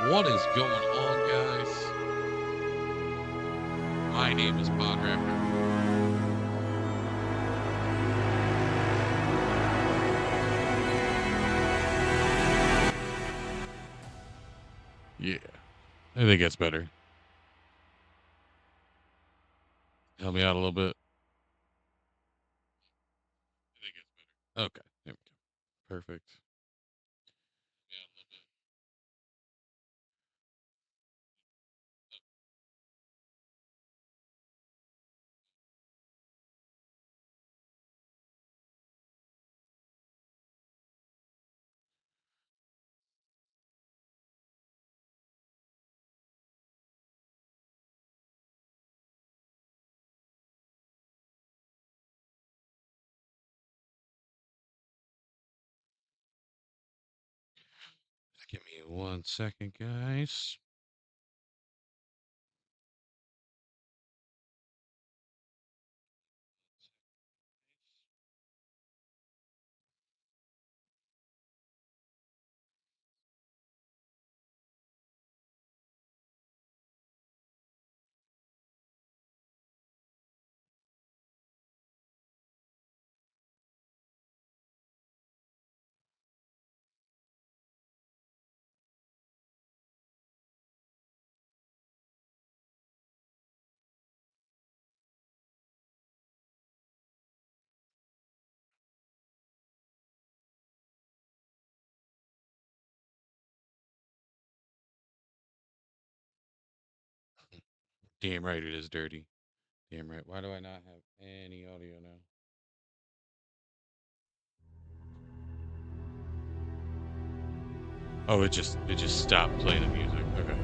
What is going on, guys? My name is Pod Raptor. Yeah, I think that's better. Help me out a little bit. I think it's better. Okay, there we go. Perfect. Give me 1 second, guys. Damn right it is dirty. Damn right. Why do I not have any audio now? Oh, it just stopped playing the music. Okay.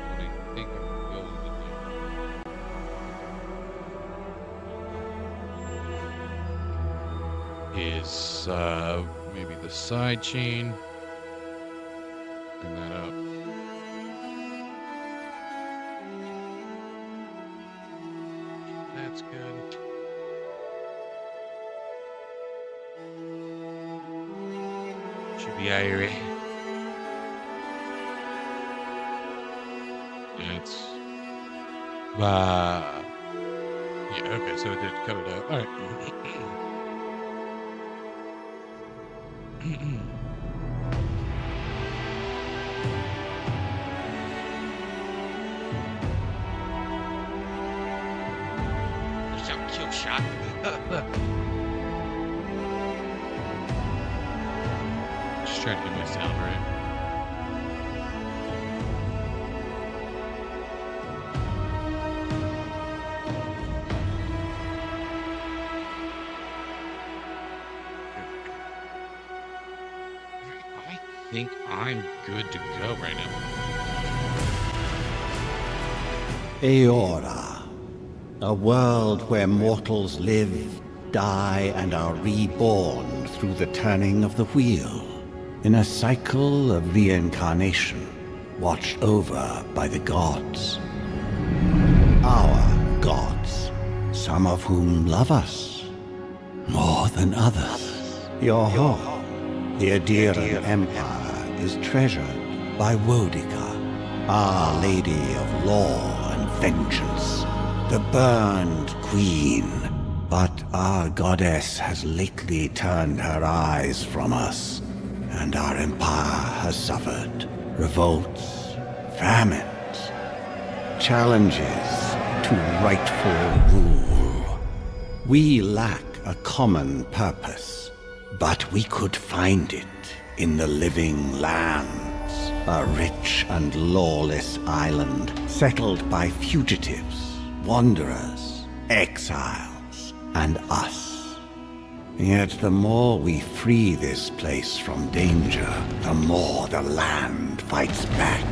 What I think I'm going to do is maybe the side chain. Bring that up. That's good. Should be irie. That's yeah, okay, so it did cut it out. Alright. Kill shot. Just trying to get my sound right. I think I'm good to go right now. Aora, a world where mortals live, die, and are reborn through the turning of the wheel, in a cycle of reincarnation, watched over by the gods. Our gods, some of whom love us more than others. Your home, the Adiran Empire, is treasured by Wodica, Our Lady of Law and Vengeance, the burned queen. But our goddess has lately turned her eyes from us, and our empire has suffered revolts, famines, challenges to rightful rule. We lack a common purpose, but we could find it in the living lands, a rich and lawless island settled by fugitives, wanderers, exiles, and us. Yet the more we free this place from danger, the more the land fights back.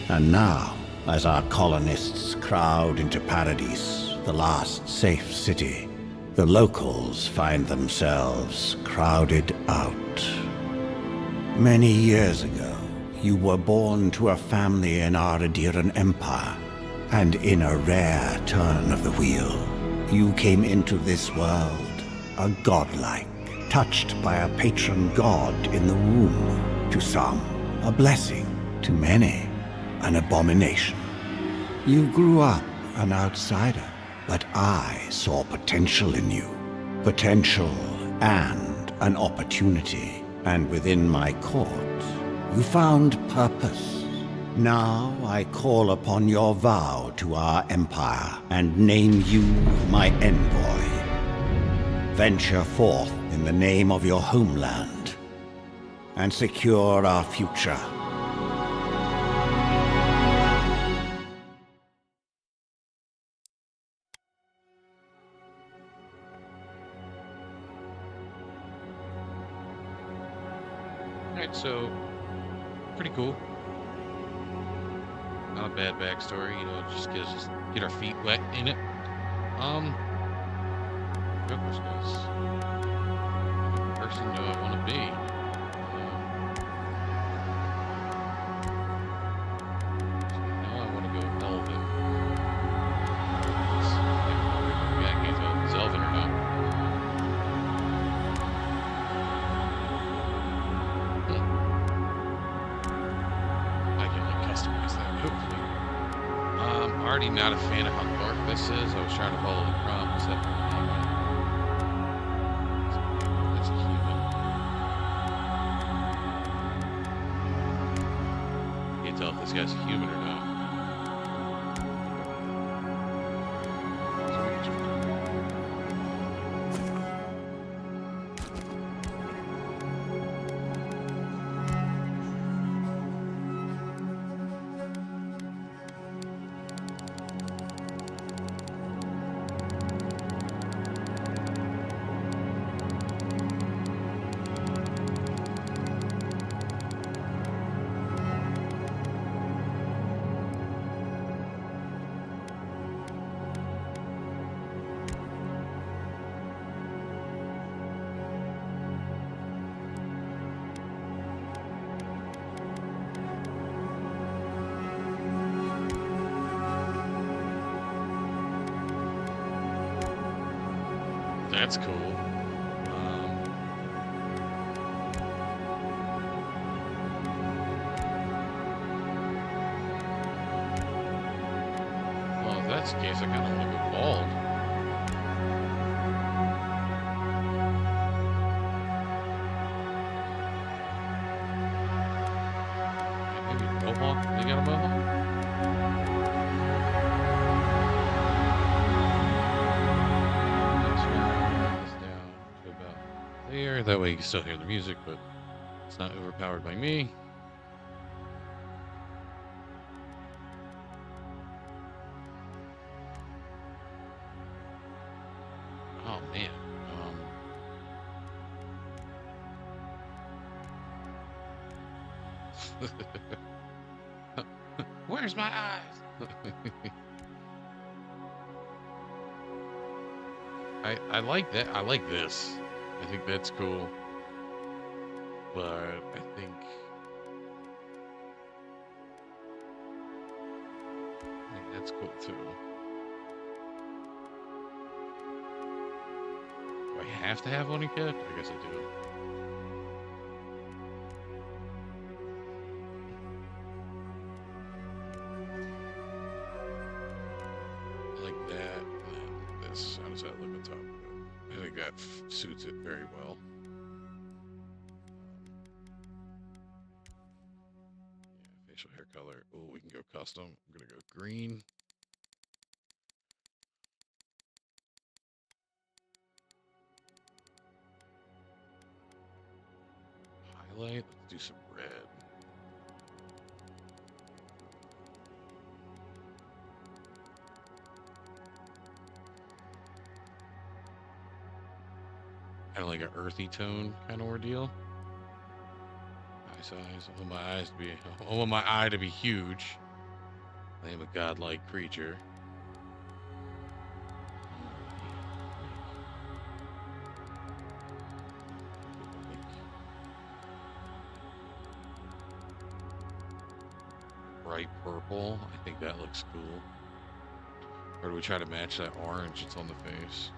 And now, as our colonists crowd into Paradise, the last safe city, the locals find themselves crowded out. Many years ago, you were born to a family in our Adiran Empire, and in a rare turn of the wheel, you came into this world, a godlike, touched by a patron god in the womb. To some, a blessing to many, an abomination. You grew up an outsider, but I saw potential in you. Potential and an opportunity. And within my court, you found purpose. Now I call upon your vow to our empire and name you my envoy. Venture forth in the name of your homeland and secure our future. Alright, so pretty cool. Not a bad backstory, you know, just get our feet wet in it. Real question is, what person do I want to be? Now I want to go Elven. I can't tell if it's Elven or not. I can like customize that, hopefully. Already not a fan of how dark this is. I was trying to follow the prompts. That's a human. Can't tell if this guy's a human or not. That's cool. Well, if that's the case, I kind of want to go bald. Maybe mohawk? They got a mohawk? There. That way you can still hear the music, but it's not overpowered by me. Oh man. Where's my eyes? I like that. I like this. I think that's cool, but I think that's cool too. Do I have to have one kid? I guess I do. I like that, and then this. How does that look on top of it? I think that suits it very well. Yeah, facial hair color. Oh, we can go custom. I'm gonna go green. Highlight. Let's do some red. Kind of like an earthy tone kind of ordeal. Eye size. I want my eye to be huge. I am a godlike creature. Bright purple. I think that looks cool. Or do we try to match that orange that's on the face?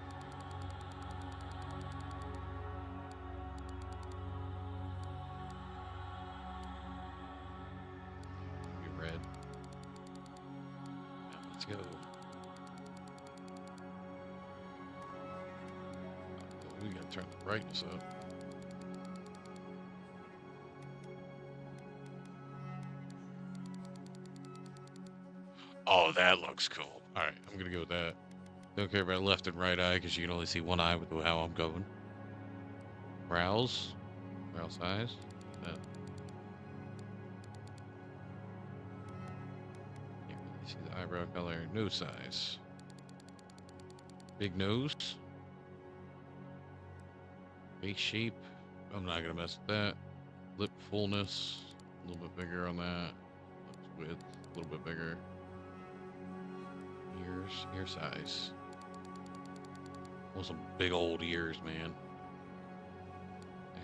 Let's go. We gotta turn the brightness up. Oh, that looks cool. Alright, I'm gonna go with that. Don't care about left and right eye because you can only see one eye with how I'm going. Brows. Brow size. That. Can't really see the eyebrow color. Nose size. Big nose. Face shape. I'm not gonna mess with that. Lip fullness. A little bit bigger on that. Lips width. A little bit bigger. Ears. Ear size. Well, some big old ears, man.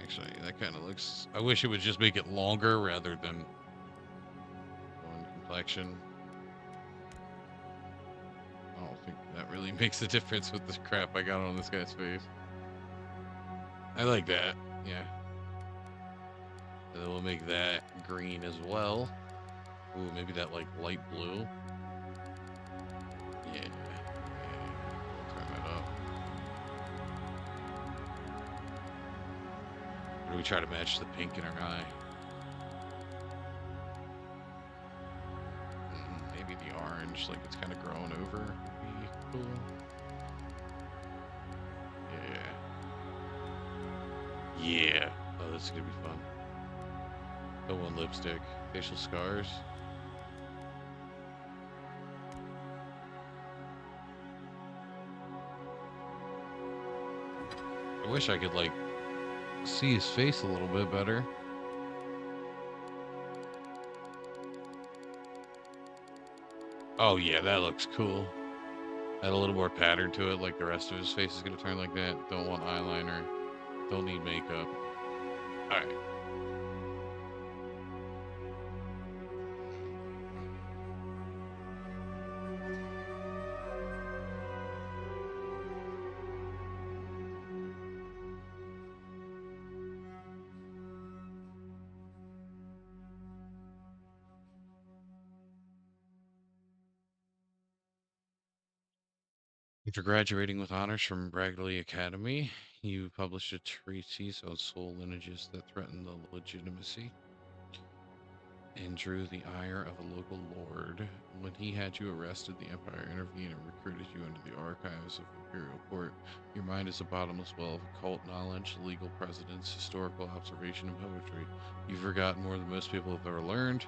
Actually, that kind of looks... I wish it would just make it longer rather than going complexion. I don't think that really makes a difference with the crap I got on this guy's face. I like that, yeah. And then we'll make that green as well. Ooh, maybe that like light blue. Yeah. We'll turn that up. Or do we try to match the pink in our eye? Maybe the orange, like it's kind of growing over. Be cool. Yeah. Yeah. Oh, this is gonna be fun. The one lipstick. Facial scars. I wish I could like see his face a little bit better. Oh yeah, that looks cool. Add a little more pattern to it, like the rest of his face is gonna turn like that. Don't want eyeliner. Don't need makeup. Alright. After graduating with honors from Braggley Academy, you published a treatise on soul lineages that threatened the legitimacy and drew the ire of a local lord. When he had you arrested, the Empire intervened and recruited you into the archives of Imperial Court. Your mind is a bottomless well of occult knowledge, legal precedents, historical observation, and poetry. You've forgotten more than most people have ever learned.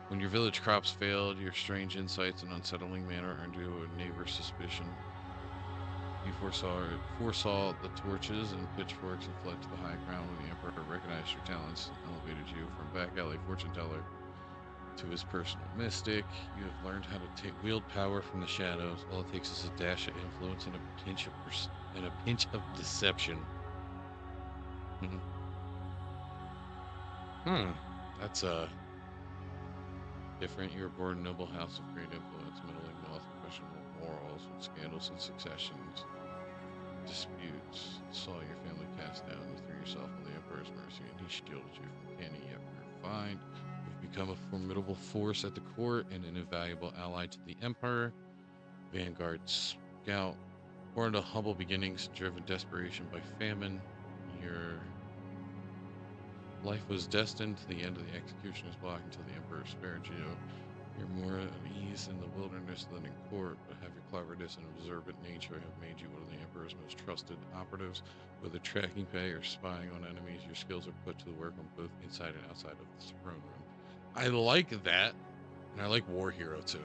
When your village crops failed, your strange insights and unsettling manner earned you a neighbor's suspicion. You foresaw the torches and pitchforks and fled to the high ground when the Emperor recognized your talents and elevated you from back alley fortune teller to his personal mystic. You have learned how to wield power from the shadows. All it takes is a dash of influence and a pinch of deception. That's different. You were born in a noble house of great influence, middling wealth, questionable morals, with scandals and successions, disputes. Saw your family cast down. You threw yourself on the Emperor's mercy, and he shielded you from any ever find. You've become a formidable force at the court and an invaluable ally to the Emperor. Vanguard scout, born to humble beginnings, driven desperation by famine. Your life was destined to the end of the executioner's block until the Emperor spared you. You're more at ease in the wilderness than in court, but have your cleverness and observant nature have made you one of the Emperor's most trusted operatives. Whether tracking pay or spying on enemies, your skills are put to the work on both inside and outside of the throne room. I like that, and I like War Hero too.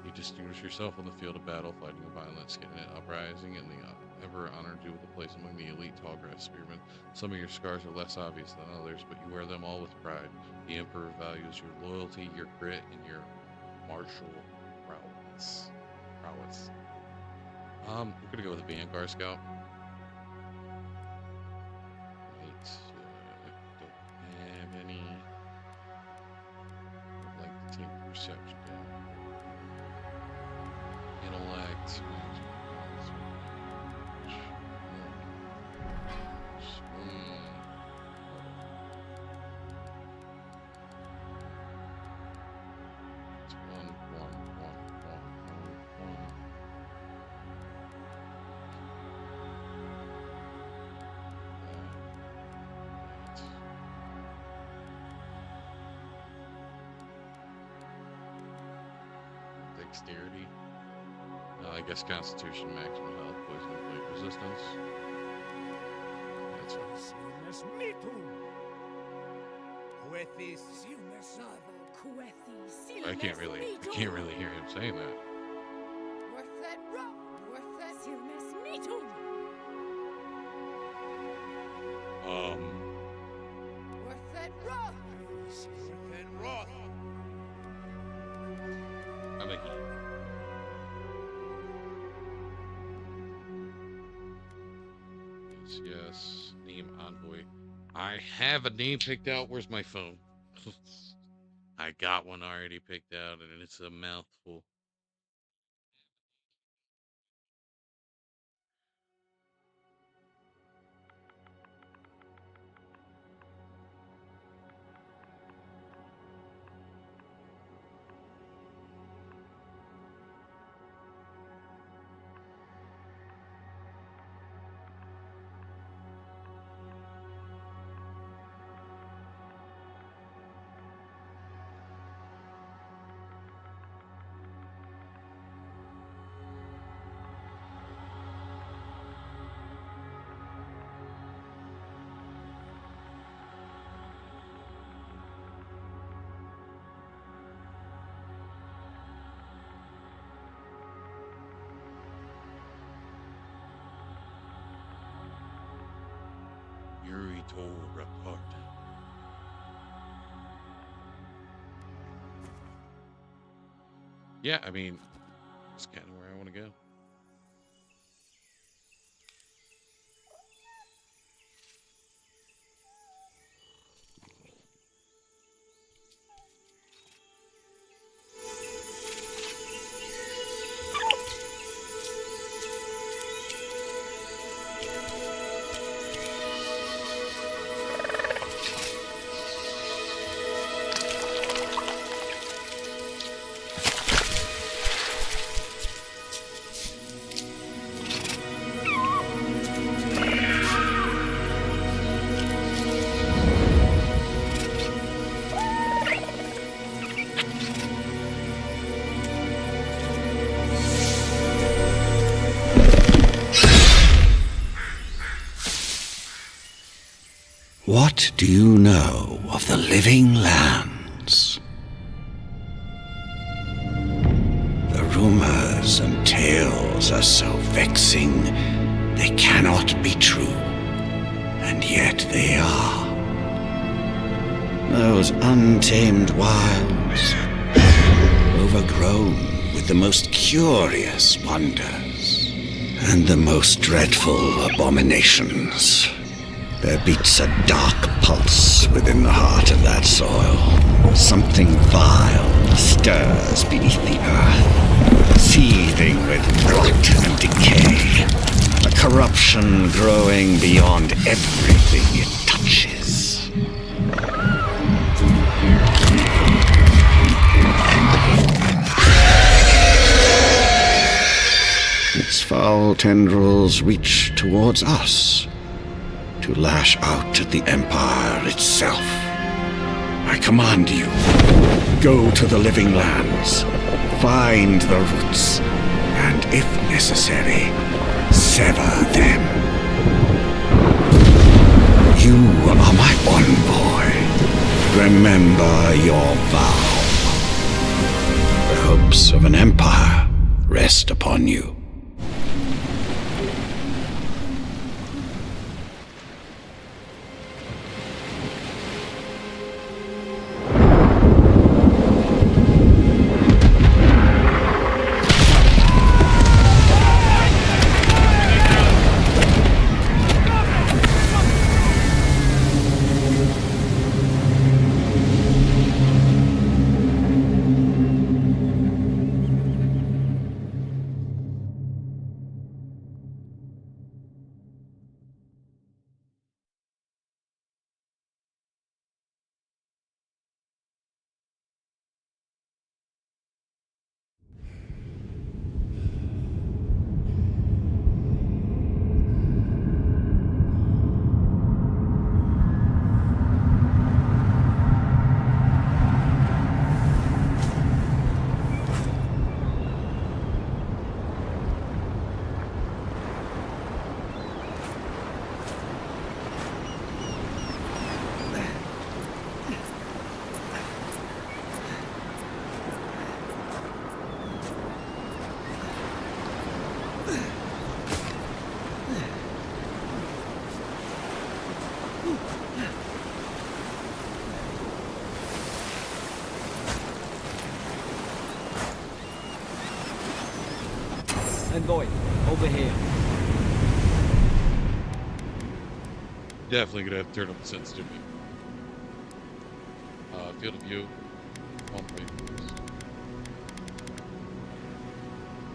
You distinguish yourself on the field of battle, fighting a violent Skinhead uprising, and the Emperor honored you with a place among the elite tallgrass spearmen. Some of your scars are less obvious than others, but you wear them all with pride. The Emperor values your loyalty, your grit, and your martial prowess. We're gonna go with the Vanguard Scout. Right, don't have any. I'd like to take perception down. Intellect. dexterity. I guess Constitution, maximum health, poison, and blade resistance. That's I can't really hear him saying that. I think yes, name envoy. I have a name picked out. Where's my phone? I got one already picked out, and it's a mouthful. Yuri tore apart. Yeah, I mean, it's kind of where I want to go. What do you know of the living lands? The rumors and tales are so vexing, they cannot be true, and yet they are. Those untamed wilds, overgrown with the most curious wonders and the most dreadful abominations. There beats a dark pulse within the heart of that soil. Something vile stirs beneath the earth, seething with rot and decay. A corruption growing beyond everything it touches. Its foul tendrils reach towards us, to lash out at the Empire itself. I command you, go to the living lands, find the roots, and if necessary, sever them. You are my envoy. Remember your vow. The hopes of an empire rest upon you. Envoy, over here. Definitely gonna have to turn up the sensitivity. Field of view. 1 point.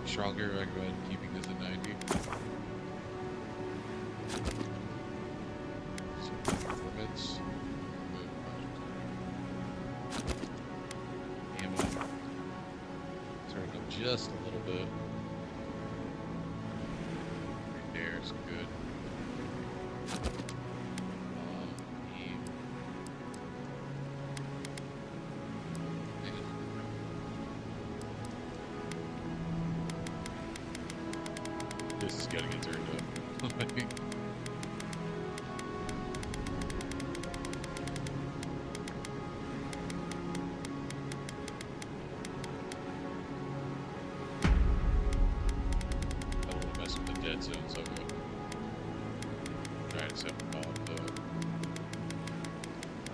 Stronger, I recommend keeping this at 90. Performance. Ammo. Turn it up just a little bit. Right there is good. Aim. This is getting it turned up. I don't want to mess with the dead zone, so I'm going to try to set them off. I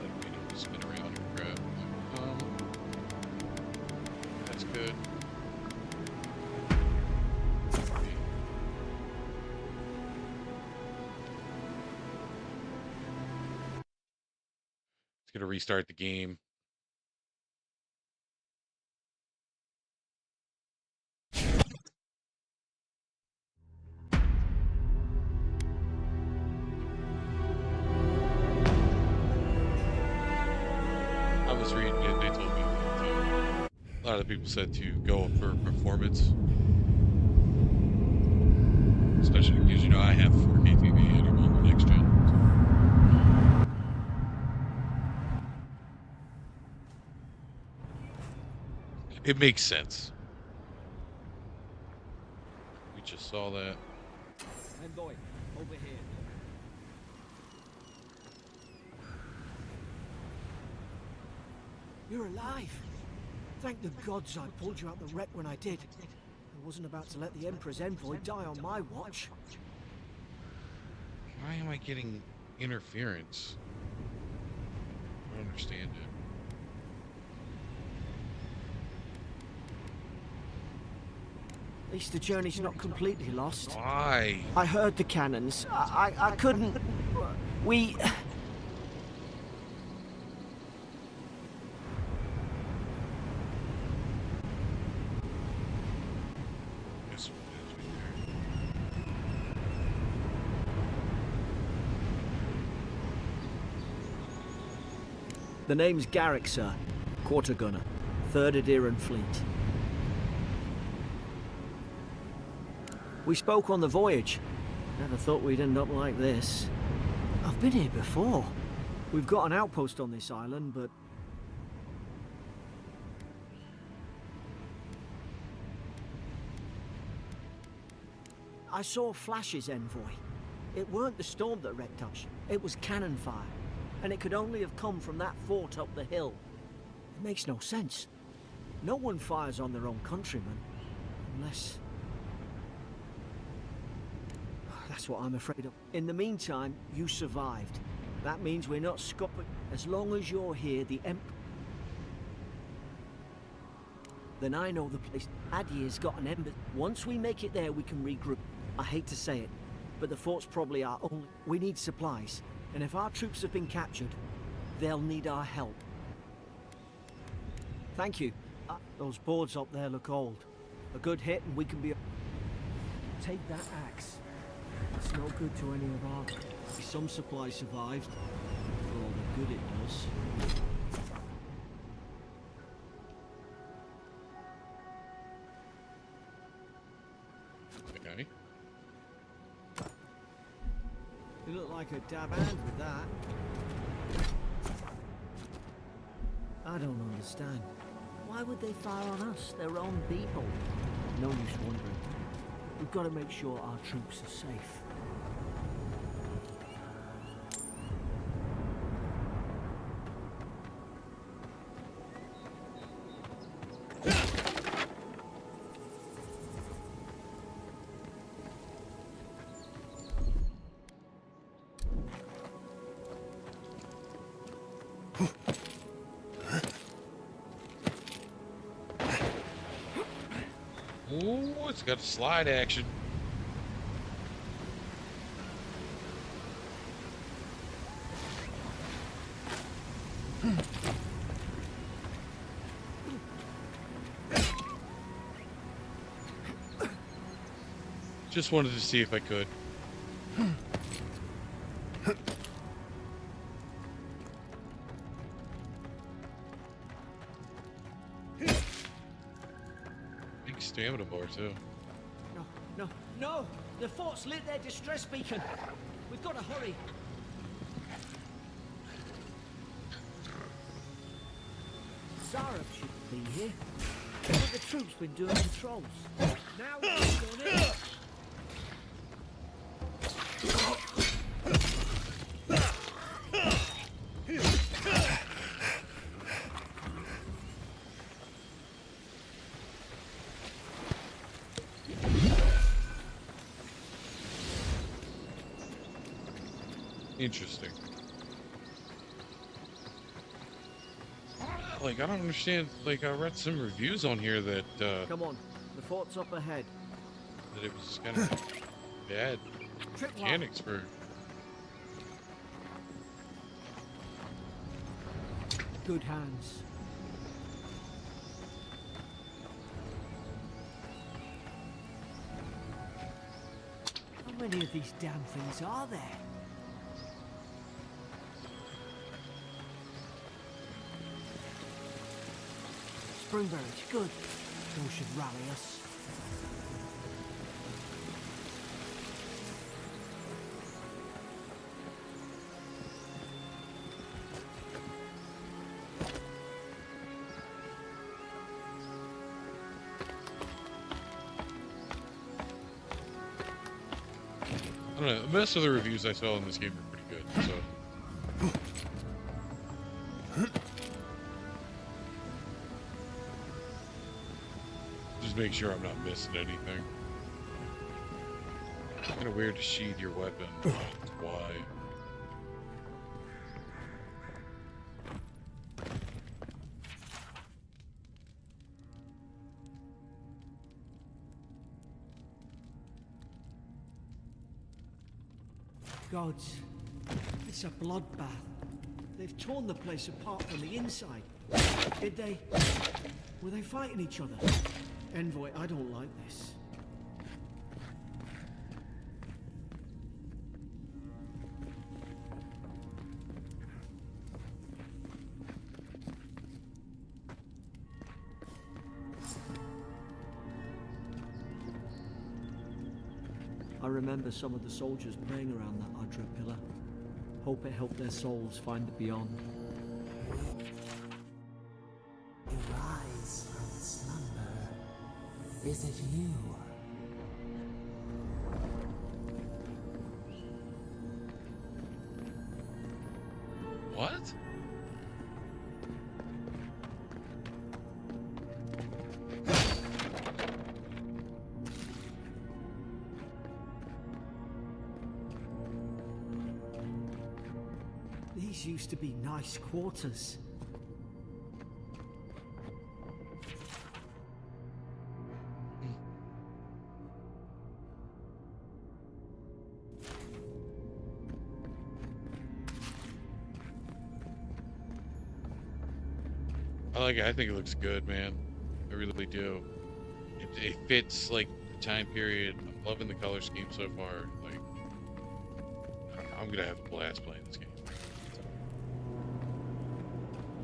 think we don't spin around and grab. That's good. It's going to restart the game. I was reading it, they told me that a lot of the people said to go for performance. Especially because, you know, I have 4K TV and I'm on the next gen. It makes sense. We just saw that. Envoy, over here. You're alive. Thank the gods I pulled you out the wreck when I did. I wasn't about to let the Emperor's envoy die on my watch. Why am I getting interference? I don't understand it. At least the journey's not completely lost. Why? I heard the cannons. I couldn't... We... Guess what it is right there. The name's Garrick, sir. Quarter gunner. 3rd Adherent Fleet. We spoke on the voyage. Never thought we'd end up like this. I've been here before. We've got an outpost on this island, but... I saw flashes, Envoy. It weren't the storm that wrecked us. It was cannon fire. And it could only have come from that fort up the hill. It makes no sense. No one fires on their own countrymen. Unless... That's what I'm afraid of. In the meantime, you survived. That means we're not scuppered. As long as you're here, the Then I know the place. Adir's got an embassy. Once we make it there, we can regroup. I hate to say it, but the fort's probably our only... We need supplies. And if our troops have been captured, they'll need our help. Thank you. Those boards up there look old. A good hit and we can be... Take that axe. It's no good to any of our... Some supplies survived. For all the good it does. Okay. You look like a dab hand with that. I don't understand. Why would they fire on us, their own people? No use wondering. We've got to make sure our troops are safe. it's got a slide action. Just wanted to see if I could. Big stamina bar too. No, no, no! The fort's lit their distress beacon. We've got to hurry. Zara should be here. What the troops been doing patrols. Now we're going in. Interesting. Like, I don't understand. Like, I read some reviews on here that Come on, the fort's up ahead. that it was kind of bad Tripwire. mechanics for. Good hands. How many of these damn things are there? Springberry, good. Those should rally us. I don't know. Most of the reviews I saw in this game are pretty good. So. Just make sure I'm not missing anything. Kind of weird to sheathe your weapon. Why? Gods, it's a bloodbath. They've torn the place apart from the inside. Did they? Were they fighting each other? Envoy, I don't like this. I remember some of the soldiers praying around that Adra pillar. Hope it helped their souls find the beyond. You rise from slumber. Is it you? What? These used to be nice quarters. I like it. I think it looks good, man. I really do. It fits like the time period. I'm loving the color scheme so far. Like, I'm gonna have a blast playing this game.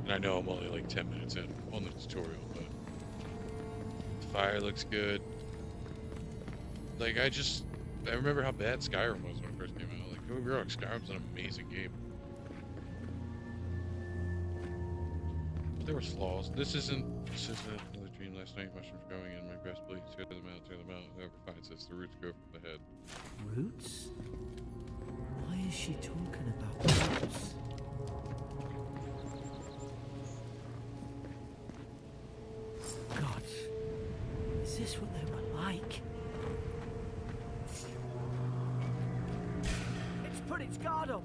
And I know I'm only like 10 minutes in on the tutorial, but the fire looks good. Like, I remember how bad Skyrim was when it first came out. Like, don't get me wrong, Skyrim's an amazing game. But there was flaws. This isn't another dream last night. Mushrooms growing in my breast bleeds. Tear them out, tear them out. Whoever finds this, the roots grow from the head. Roots? Why is she talking about roots? God, is this what they were like? It's put its guard up.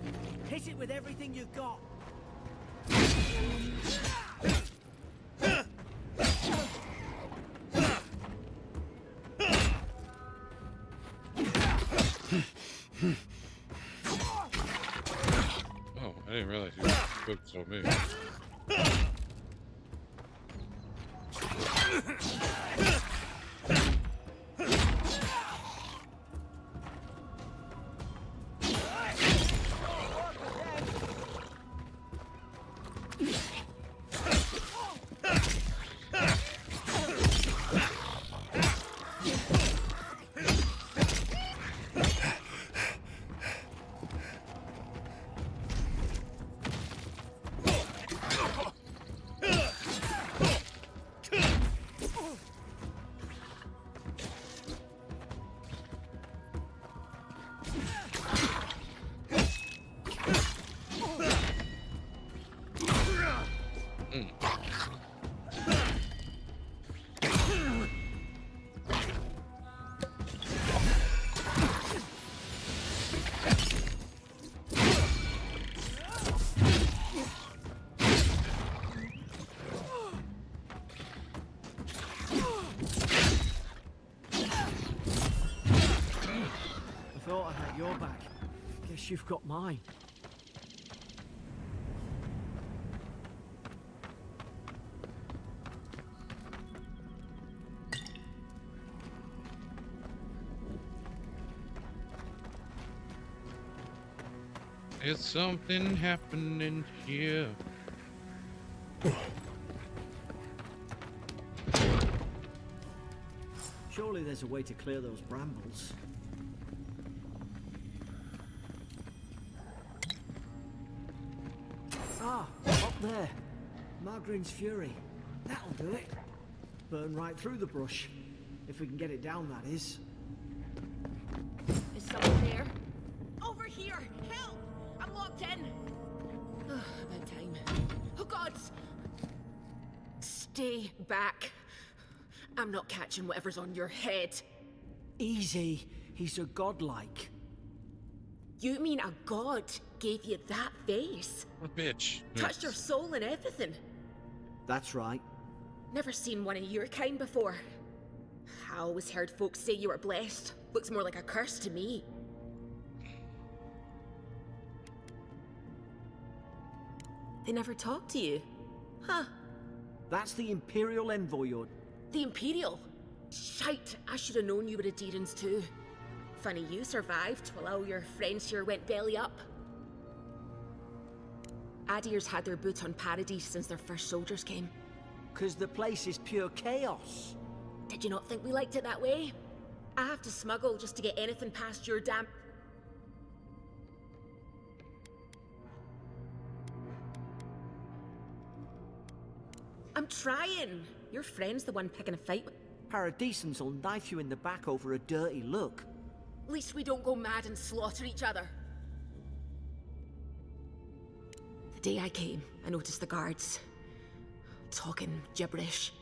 Hit it with everything you've got. Oh, I didn't realize you focused on me. Thought I had your back. Guess you've got mine. Is something happening here? Surely there's a way to clear those brambles. Ah, up there. Margarine's Fury. That'll do it. Burn right through the brush. If we can get it down, that is. Is someone there? Over here! Help! I'm locked in! About time. Oh, gods! Stay back. I'm not catching whatever's on your head. Easy. He's a godlike. You mean a god gave you that face? A bitch. Touched your soul and everything? That's right. Never seen one of your kind before. I always heard folks say you were blessed. Looks more like a curse to me. They never talk to you? Huh. That's the Imperial envoy you're... The Imperial? Shite, I should have known you were Adherents too. Funny you survived while all your friends here went belly up. Adir's had their boot on Paradise since their first soldiers came. 'Cause the place is pure chaos. Did you not think we liked it that way? I have to smuggle just to get anything past your damn... I'm trying. Your friend's the one picking a fight with... Paradisans will knife you in the back over a dirty look. At least we don't go mad and slaughter each other. The day I came, I noticed the guards talking gibberish.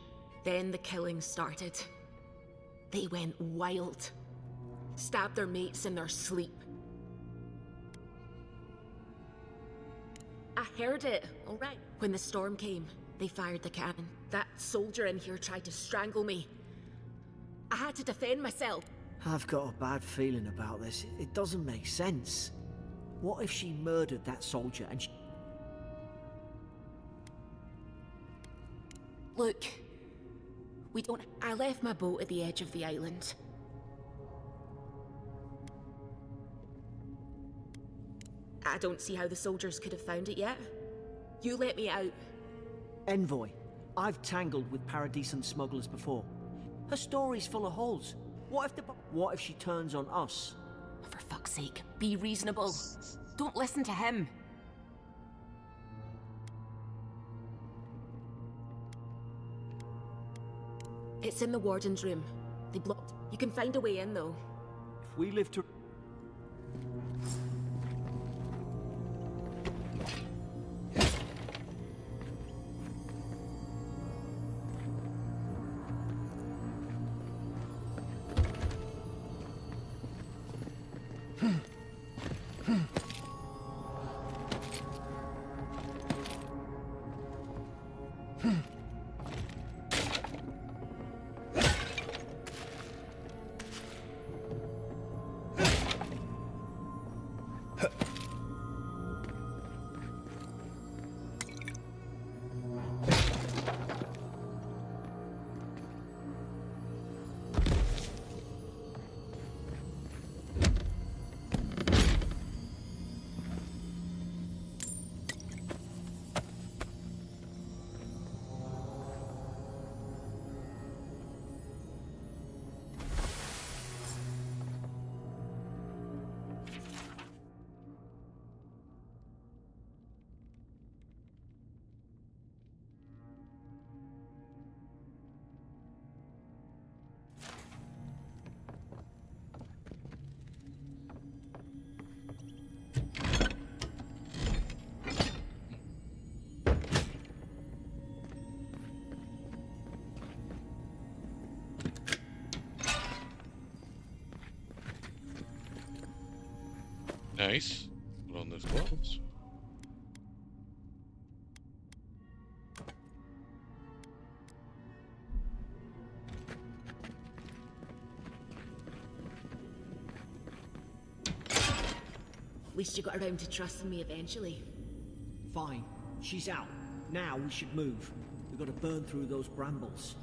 Then the killing started. They went wild. Stabbed their mates in their sleep. I heard it, all right. When the storm came, they fired the cannon. That soldier in here tried to strangle me. I had to defend myself. I've got a bad feeling about this. It doesn't make sense. What if she murdered that soldier and she... Look, we don't... I left my boat at the edge of the island. I don't see how the soldiers could have found it yet. You let me out. Envoy, I've tangled with Paradisan smugglers before. Her story's full of holes. What if she turns on us? For fuck's sake, be reasonable. Don't listen to him. It's in the warden's room. They blocked. You can find a way in, though. If we live to... Nice. Put on those gloves. At least you got around to trusting me eventually. Fine. She's out. Now we should move. We've got to burn through those brambles.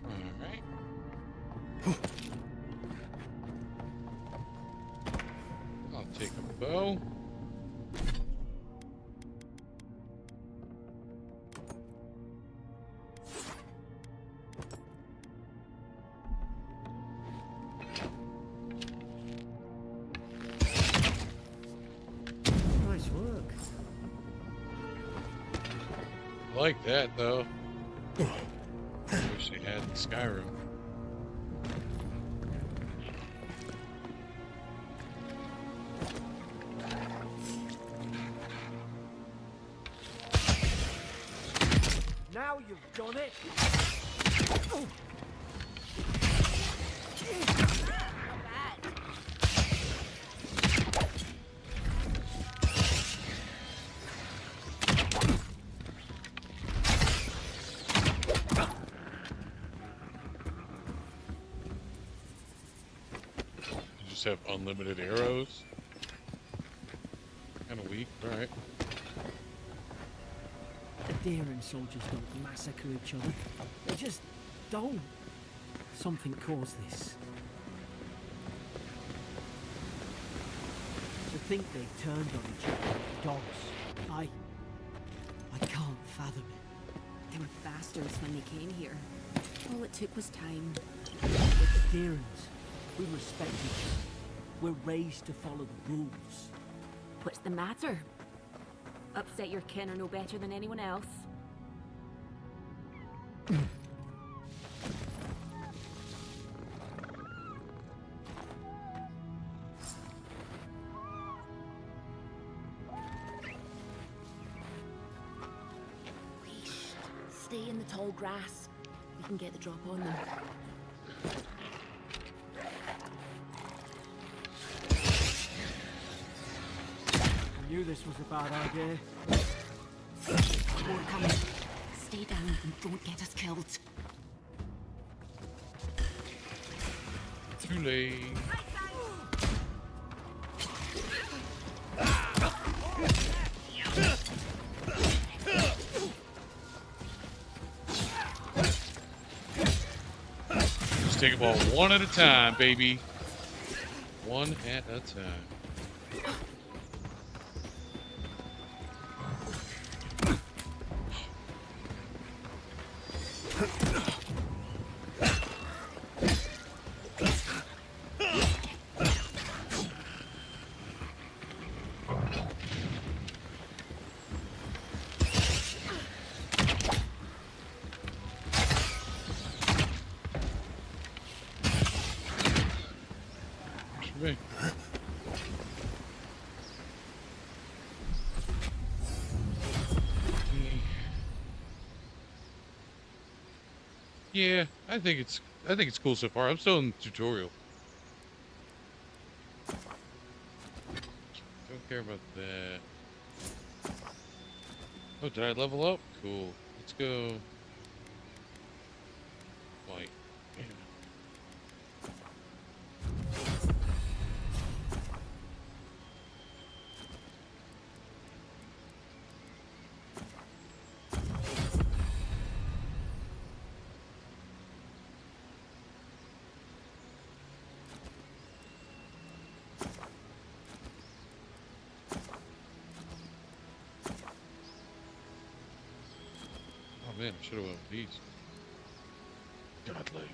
Alright. I'll take a bow. Nice work. I like that though. Wish they had in Skyrim. Now you've done it. You just have unlimited arrows. Kind of weak. All right. The Deeren soldiers don't massacre each other. They just don't. Something caused this. To think they turned on each other, dogs. I can't fathom it. They were bastards when they came here. All it took was time. But the Deerens, we respect each other. We're raised to follow the rules. What's the matter? Upset your kin are no better than anyone else. Stay in the tall grass. We can get the drop on them. I knew this was a bad idea. More coming. Stay down and don't get us killed. Too late. Just take them all one at a time, baby. One at a time. Me. Yeah, I think it's cool so far. I'm still in the tutorial. Don't care about that. Oh, did I level up? Cool. Let's go. Fight. Oh man, I should have went with these. Godly.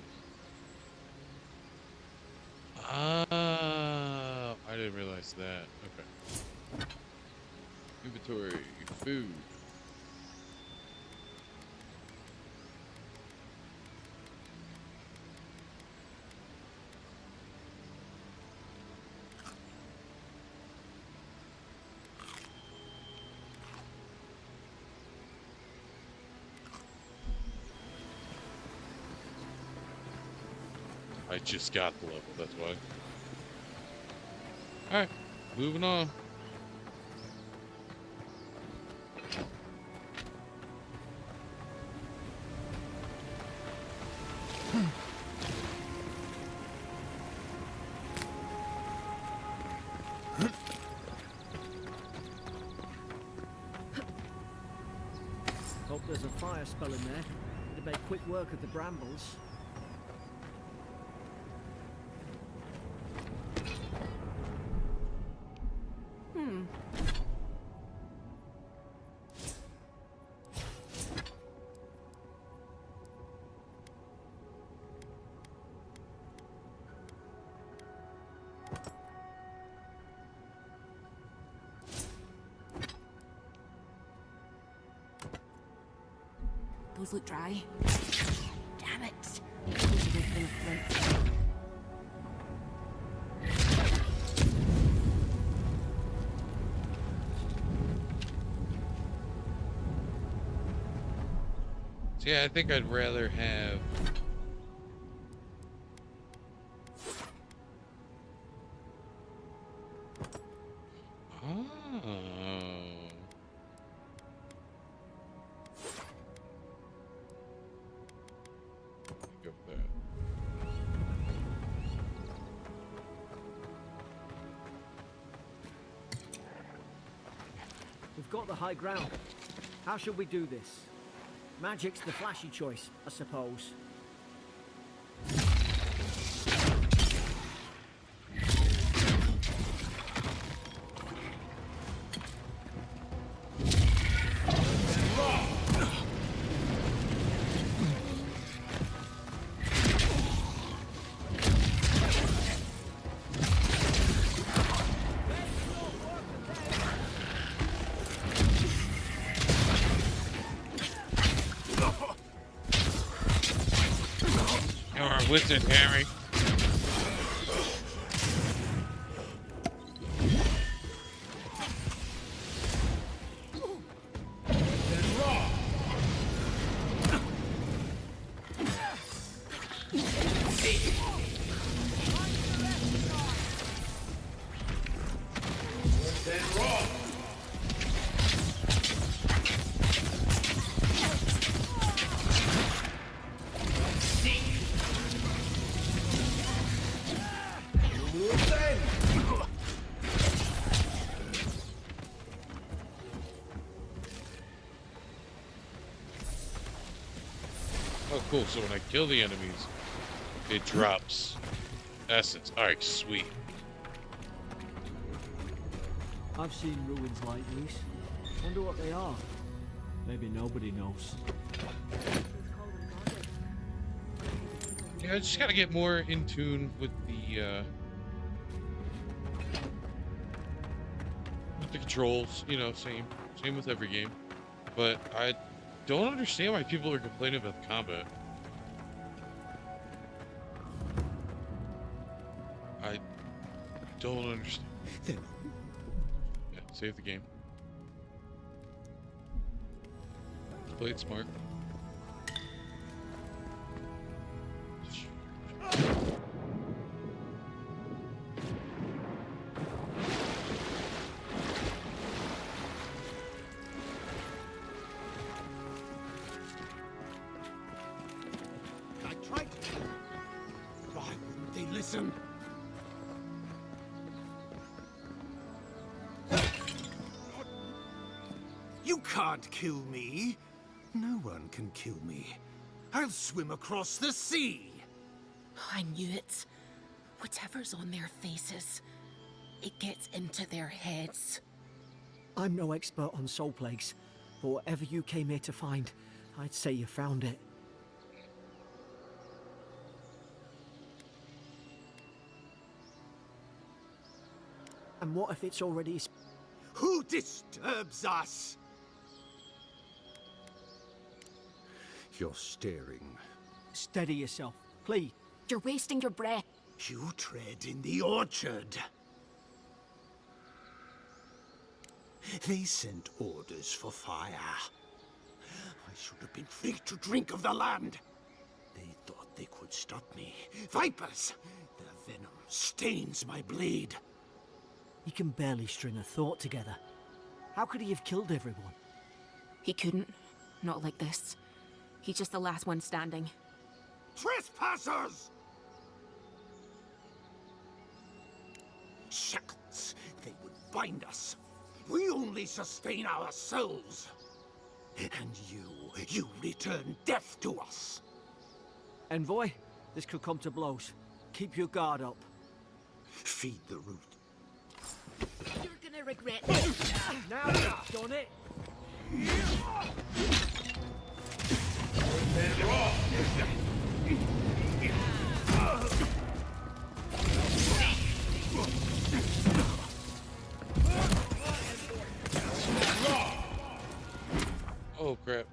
Ah, I didn't realize that. Okay. Inventory, food. I just got the level, that's why. Alright, moving on. Hope there's a fire spell in there. It'd make quick work of the brambles. Those look dry. Damn it. Those are full of flint. So yeah, I think I'd rather have... Go with that. We've got the high ground. How should we do this? Magic's the flashy choice, I suppose. You're a wizard, Harry. Oh, cool. So when I kill the enemies, it drops essence. Alright, sweet. I've seen ruins like these. Wonder what they are. Maybe nobody knows. Yeah, I just gotta get more in tune with the controls. You know, same with every game. But I don't understand why people are complaining about the combat. I don't understand. Yeah, save the game. Play it smart. I tried to. Why wouldn't they listen? You can't kill me. No one can kill me. I'll swim across the sea. I knew it. Whatever's on their faces, it gets into their heads. I'm no expert on soul plagues, but whatever you came here to find, I'd say you found it. And what if it's already... Who disturbs us? You're staring. Steady yourself, please. You're wasting your breath. You tread in the orchard. They sent orders for fire. I should have been free to drink of the land. They thought they could won't stop me. Vipers! Their venom stains my blade. He can barely string a thought together. How could he have killed everyone? He couldn't. Not like this. He's just the last one standing. Trespassers! Shackles! They would bind us. We only sustain ourselves. And you return death to us. Envoy, this could come to blows. Keep your guard up. Feed the root. You're gonna regret this. Now you've done it! Oh crap.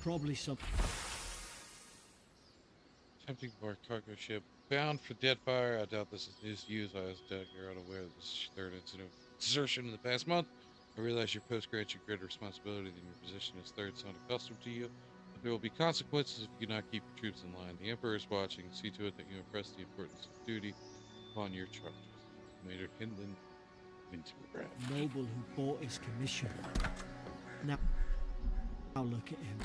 Probably some... Attempting to board cargo ship bound for Deadfire. I doubt this is news to you. I was you're unaware of this third incident of desertion in the past month. I realize your post grants you greater responsibility than your position as third son accustomed to you. There will be consequences if you do not keep your troops in line. The Emperor is watching. See to it that you impress the importance of duty upon your charges. Major Hindlin Winterbrand. Noble who bought his commission. Now look at him.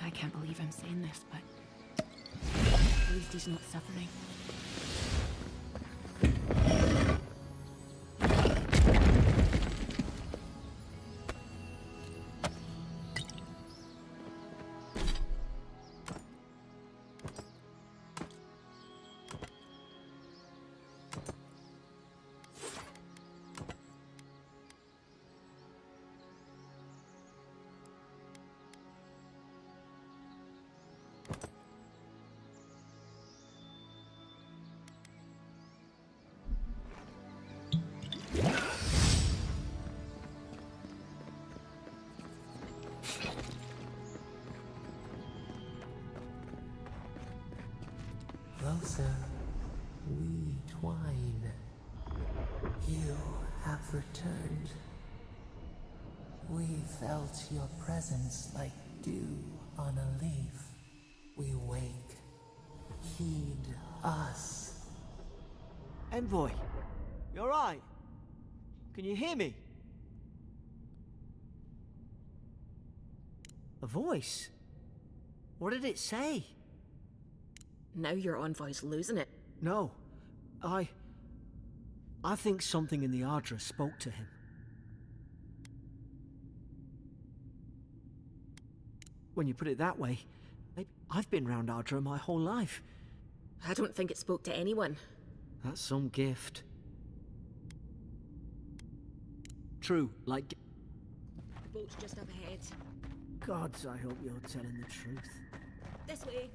I can't believe I'm saying this, but at least he's not suffering. Closer, we twine. You have returned. We felt your presence like dew on a leaf. We wake. Heed us. Envoy, you alright? Can you hear me? A voice? What did it say? Now your envoy's losing it. No, I think something in the Ardra spoke to him. When you put it that way, maybe I've been round Ardra my whole life. I don't think it spoke to anyone. That's some gift. True, like... Boat's just up ahead. Gods, I hope you're telling the truth. This way.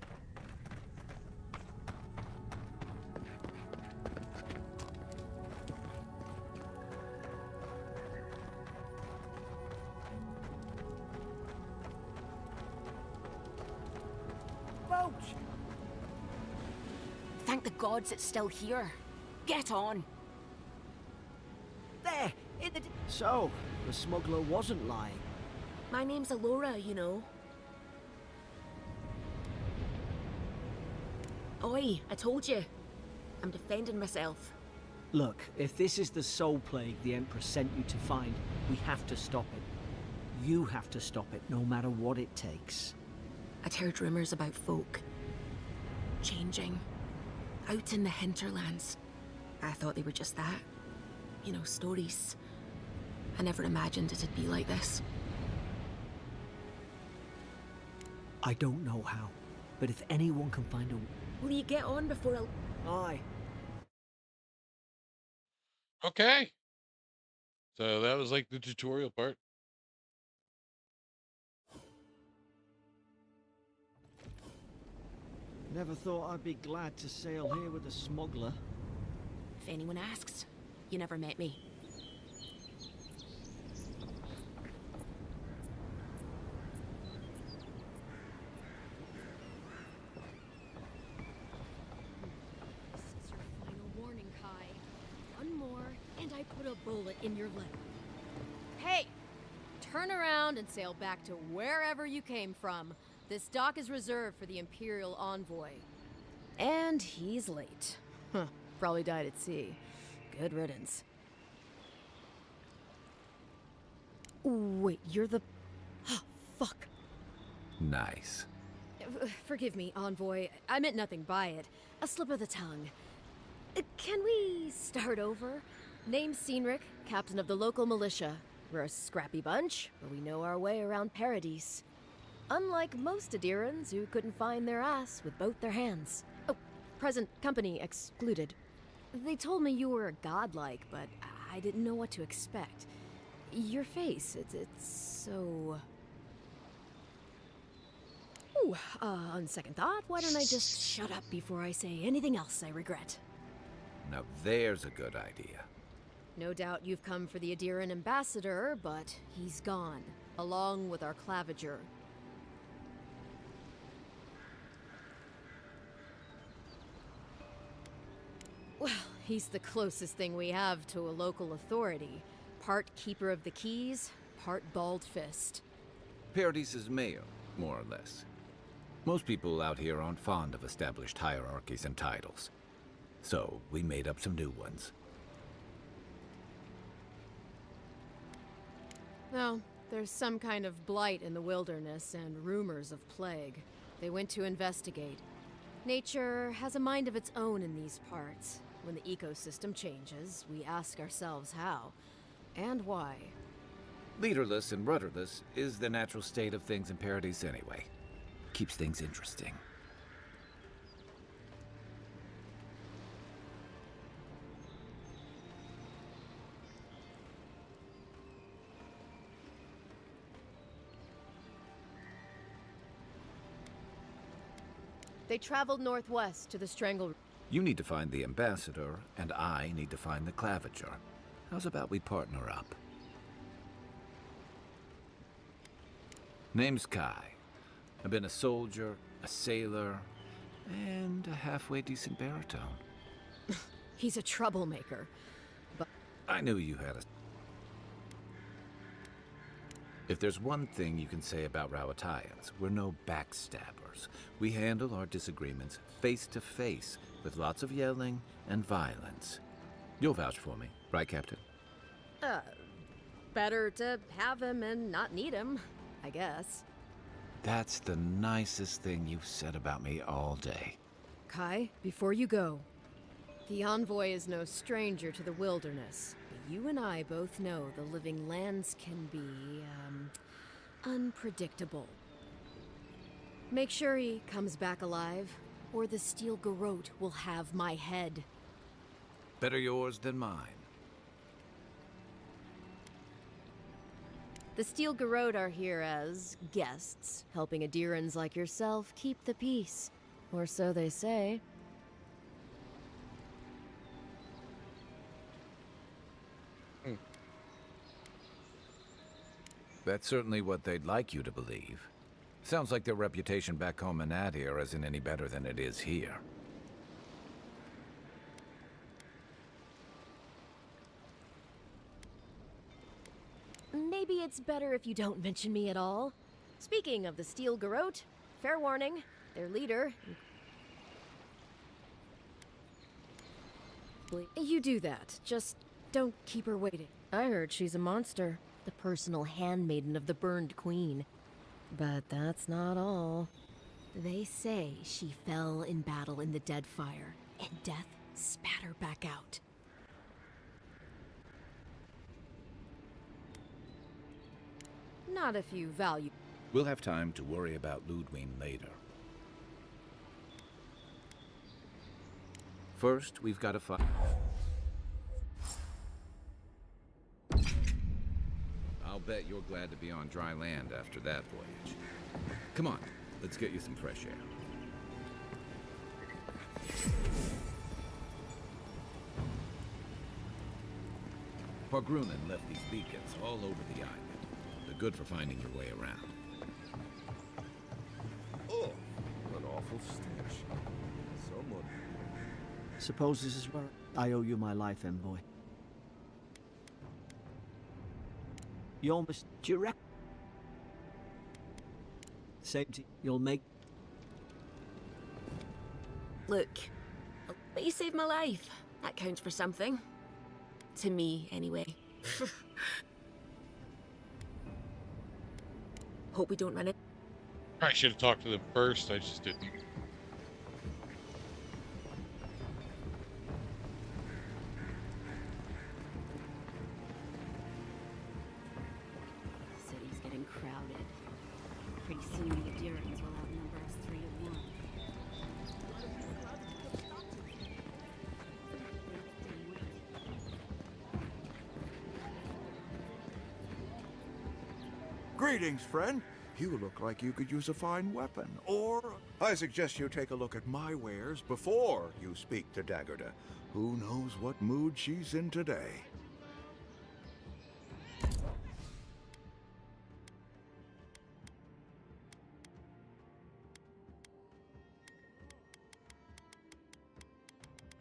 Boat! Thank the gods it's still here. Get on. There! In the... So, the smuggler wasn't lying. My name's Alora, you know. Oi, I told you. I'm defending myself. Look, if this is the soul plague the Emperor sent you to find, we have to stop it. You have to stop it, no matter what it takes. I'd heard rumors about folk. changing. Out in the hinterlands. I thought they were just that. You know, stories. I never imagined it'd be like this. I don't know how, but if anyone can find a... Will you get on before I'll... Aye. Okay. So that was like the tutorial part. Never thought I'd be glad to sail here with a smuggler. If anyone asks, you never met me. This is your final warning, Kai. One more, and I put a bullet in your leg. Hey! Turn around and sail back to wherever you came from. This dock is reserved for the Imperial Envoy. And he's late. Huh. Probably died at sea. Good riddance. Wait, you're the... Fuck. Nice. Forgive me, Envoy. I meant nothing by it. A slip of the tongue. Can we start over? Name's Cynric, captain of the local militia. We're a scrappy bunch, but we know our way around Paradise. Unlike most Adirans who couldn't find their ass with both their hands. Oh, present company excluded. They told me you were godlike, but I didn't know what to expect. Your face, it's so... Ooh, on second thought, why don't I just shut up before I say anything else I regret? Now there's a good idea. No doubt you've come for the Adiran ambassador, but he's gone, along with our claviger. Well, he's the closest thing we have to a local authority. Part keeper of the keys, part bald fist. Paradis is mayor, more or less. Most people out here aren't fond of established hierarchies and titles. So, we made up some new ones. Well, there's some kind of blight in the wilderness and rumors of plague. They went to investigate. Nature has a mind of its own in these parts. When the ecosystem changes, we ask ourselves how and why. Leaderless and rudderless is the natural state of things in Paradise anyway. Keeps things interesting. They traveled northwest to the Strangle... You need to find the ambassador, and I need to find the claviger. How's about we partner up? Name's Kai. I've been a soldier, a sailor, and a halfway decent baritone. He's a troublemaker. But I knew you had a... If there's one thing you can say about Rowatayans, we're no backstabbers. We handle our disagreements face to face, with lots of yelling and violence. You'll vouch for me, right, Captain? better to have him and not need him, I guess. That's the nicest thing you've said about me all day. Kai, before you go, the Envoy is no stranger to the wilderness, but you and I both know the living lands can be, unpredictable. Make sure he comes back alive, or the Steel Garrote will have my head. Better yours than mine. The Steel Garrote are here as guests, helping Adirans like yourself keep the peace. Or so they say. That's certainly what they'd like you to believe. Sounds like their reputation back home in Adir isn't any better than it is here. Maybe it's better if you don't mention me at all. Speaking of the Steel Garrote, fair warning, their leader... You do that, just don't keep her waiting. I heard she's a monster, the personal handmaiden of the Burned Queen. But that's not all. They say she fell in battle in the dead fire, and death spat her back out. Not if you value... We'll have time to worry about Ludwig later. First, we've got to find... I'll bet you're glad to be on dry land after that voyage. Come on, let's get you some fresh air. Pargrunen left these beacons all over the island. They're good for finding your way around. Oh, an awful stench. Someone... Suppose this is where I owe you my life, envoy. You're do you reckon? Same to you'll make... Look, but you saved my life. That counts for something. To me, anyway. Hope we don't run it. I should have talked to them first, I just didn't. City's getting crowded. Pretty soon the Adirans will outnumber us 3 to 1. Greetings, friend. You look like you could use a fine weapon. Or I suggest you take a look at my wares before you speak to Daggerda. Who knows what mood she's in today?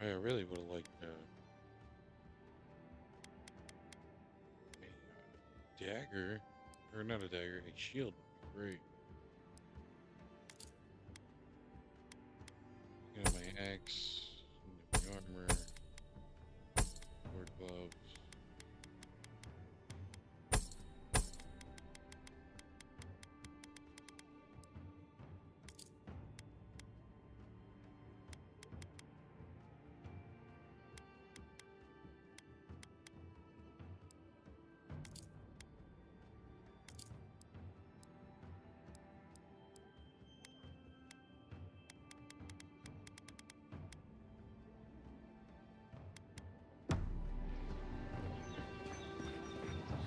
I really would have liked a dagger, or not a dagger, a shield would be great. You know, my axe, my armor, sword gloves.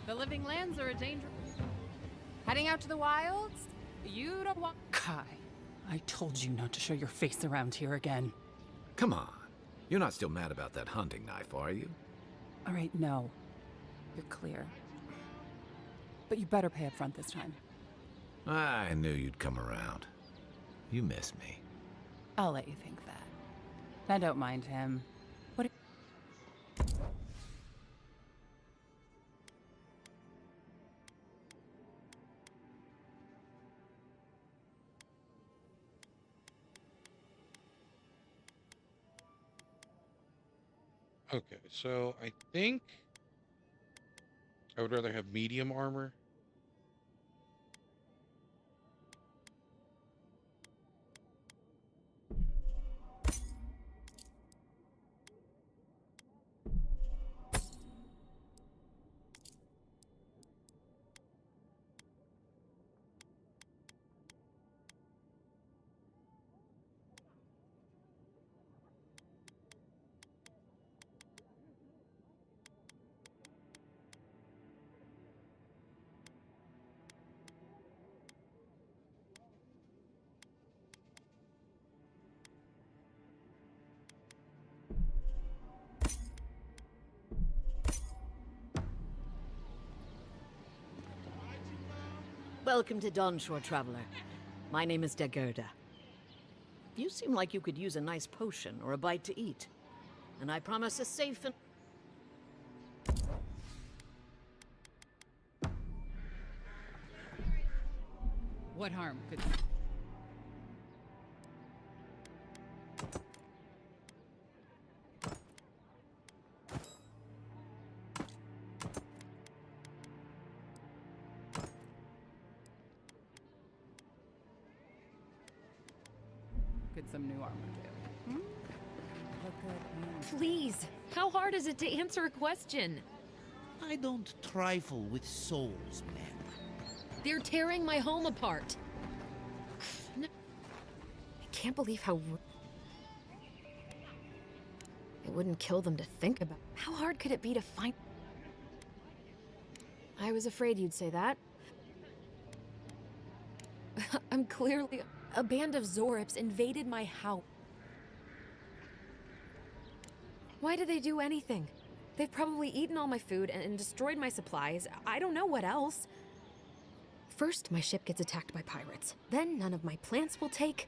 The living lands are a danger. Heading out to the wilds? You don't want... Kai, I told you not to show your face around here again. Come on. You're not still mad about that hunting knife, are you? All right, no. You're clear. But you better pay up front this time. I knew you'd come around. You miss me. I'll let you think that. I don't mind him. What... Okay, so I think I would rather have medium armor. Welcome to Dawnshore, traveler. My name is Daggerda. You seem like you could use a nice potion or a bite to eat. And I promise a safe and... What harm could... Get some new armor too. Hmm? Look good. Please, how hard is it to answer a question? I don't trifle with souls, man. They're tearing my home apart. No. I can't believe how... It wouldn't kill them to think about. How hard could it be to find... I was afraid you'd say that. I'm clearly... A band of Zorips invaded my house. Why did they do anything? They've probably eaten all my food and destroyed my supplies. I don't know what else. First, my ship gets attacked by pirates. Then none of my plants will take.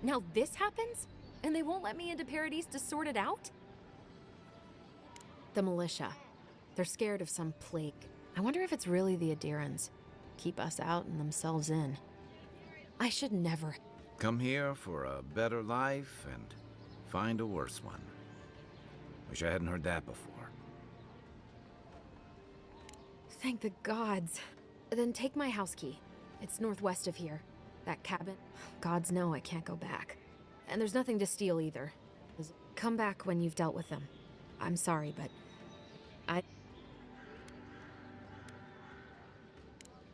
Now this happens? And they won't let me into Paradise to sort it out? The militia. They're scared of some plague. I wonder if it's really the Adirans. Keep us out and themselves in. I should never... Come here for a better life and find a worse one. Wish I hadn't heard that before. Thank the gods. Then take my house key. It's northwest of here. That cabin. Gods know I can't go back. And there's nothing to steal either. Come back when you've dealt with them. I'm sorry, but...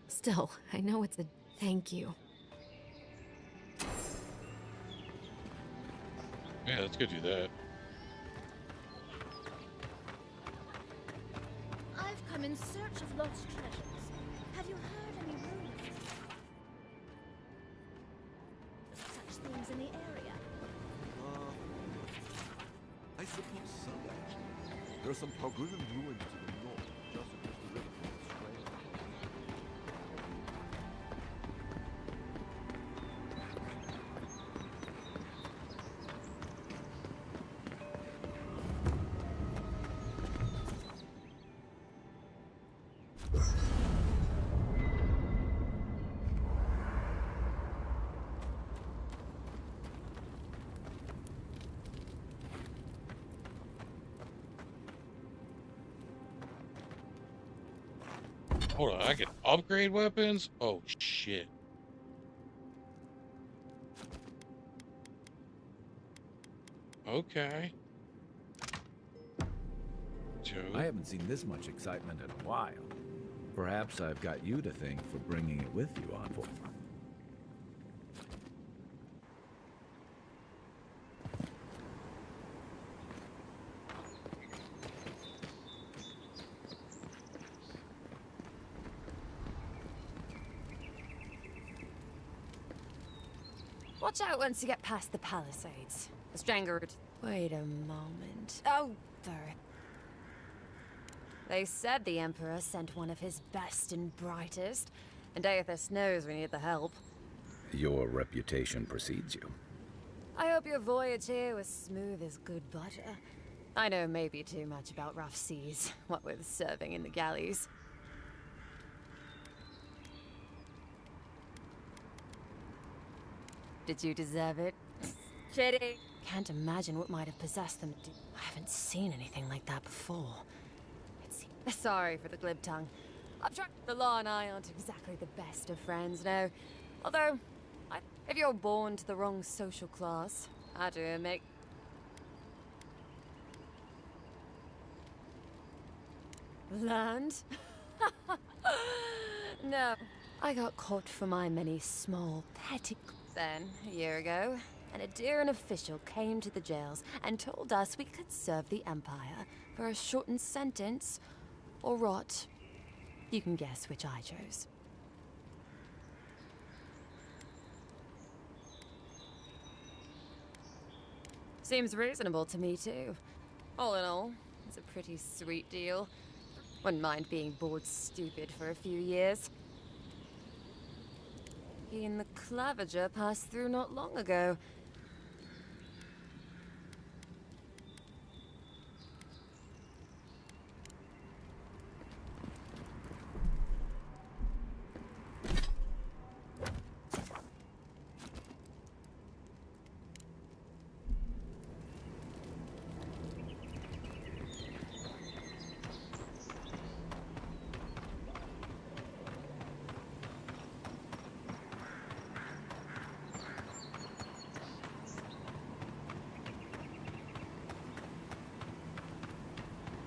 Still, I know it's a thank you. Yeah, let's go do that. I've come in search of lost treasures. Have you heard any rumors? Such things in the area? I suppose so, actually. There are some Targullan ruins to the north, just across the river from Australia. Hold on, I can upgrade weapons? Oh, shit. Okay. Joe. I haven't seen this much excitement in a while. Perhaps I've got you to thank for bringing it with you, Envoy. Watch out once you get past the palisades. The Strangler... Wait a moment. Oh, there. They said the Emperor sent one of his best and brightest, and Aethys knows we need the help. Your reputation precedes you. I hope your voyage here was smooth as good butter. I know maybe too much about rough seas, what with serving in the galleys. Did you deserve it? Kidding. Can't imagine what might have possessed them. I haven't seen anything like that before. Sorry for the glib tongue. I've tried. The law and I aren't exactly the best of friends, no. Although, if you're born to the wrong social class, I do make... Land? No. I got caught for my many small, petty... Then, a year ago, an Adiran official came to the jails and told us we could serve the Empire for a shortened sentence, or rot. You can guess which I chose. Seems reasonable to me, too. All in all, it's a pretty sweet deal. Wouldn't mind being bored stupid for a few years. He and the Clavager passed through not long ago.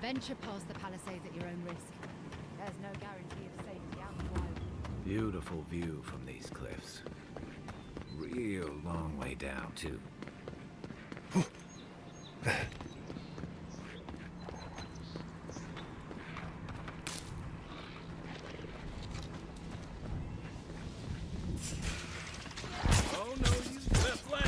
venture past the Palisades at your own risk. There's no guarantee of safety out in the wild. Beautiful view from these cliffs. Real long way down, too. Oh no, you left leg!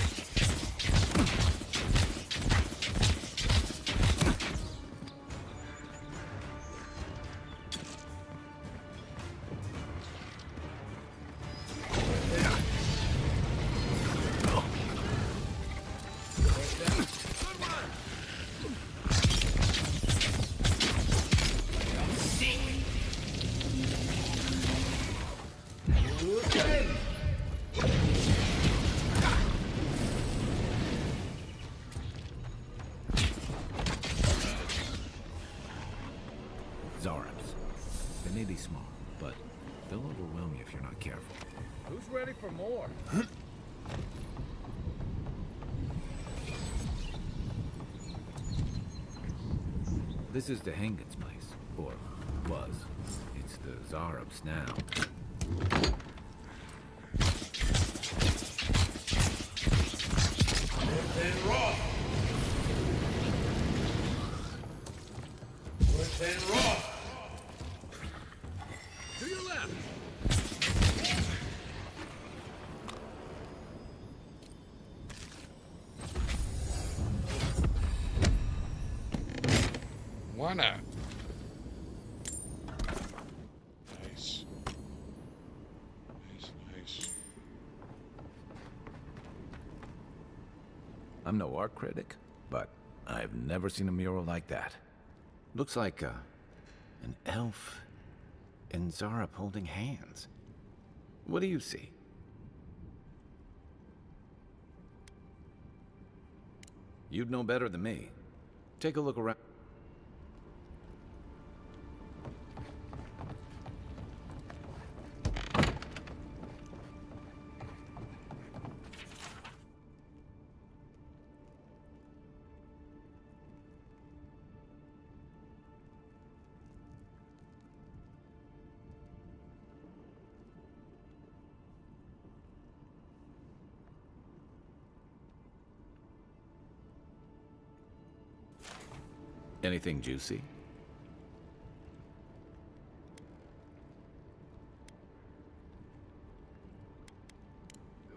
Zarabs. They may be small, but they'll overwhelm you if you're not careful. Who's ready for more? This is Dehangan's place, or was. It's the Zarabs now. To your left! Why not? Nice. Nice. I'm no art critic, but I've never seen a mural like that. Looks like an elf and Zarab holding hands. What do you see? You'd know better than me. Take a look around. Anything juicy?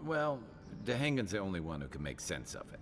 Well, Dehangan's the only one who can make sense of it.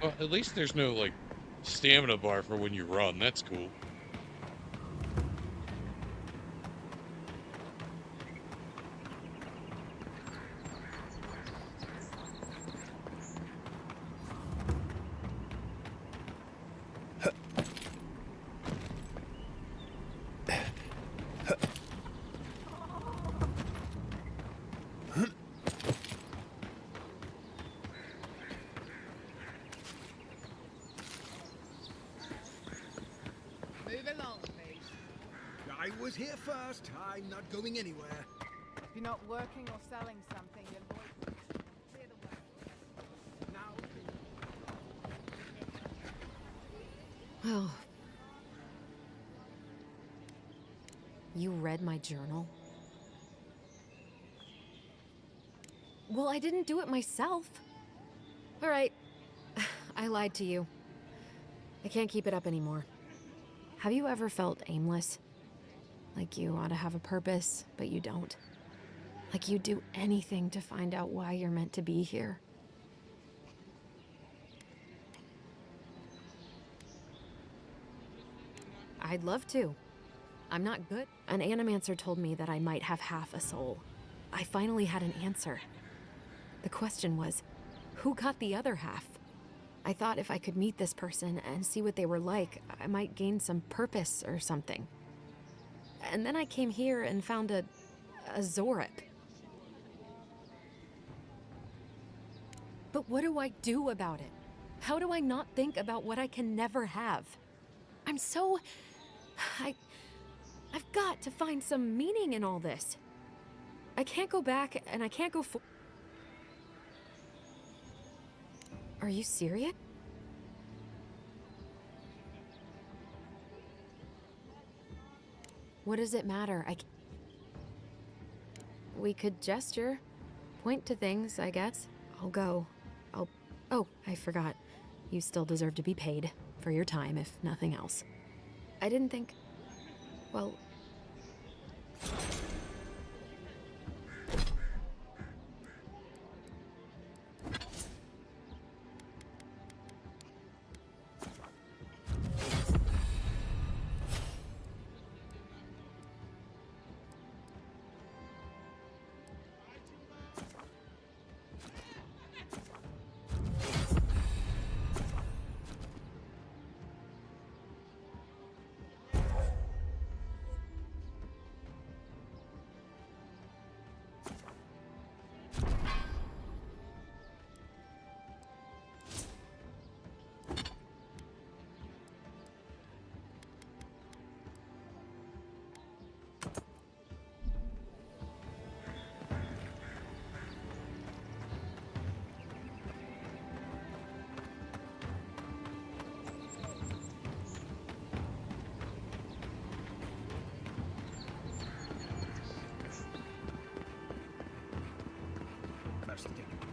Well, at least there's no, like, stamina bar for when you run. That's cool. I was here first. I'm not going anywhere. If you're not working or selling something, then boy, clear the way. Now, Well, You read my journal? Well, I didn't do it myself. All right, I lied to you. I can't keep it up anymore. Have you ever felt aimless? Like you ought to have a purpose, but you don't? Like you'd do anything to find out why you're meant to be here? I'd love to. I'm not good. An animancer told me that I might have half a soul. I finally had an answer. The question was, who got the other half? I thought if I could meet this person and see what they were like, I might gain some purpose or something. And then I came here and found a Zorip. But what do I do about it? How do I not think about what I can never have? I'm so... I've got to find some meaning in all this. I can't go back and I can't go forward. Are you serious? What does it matter? We could gesture, point to things, I guess. I'll go. Oh, I forgot. You still deserve to be paid for your time, if nothing else. I didn't think... Well...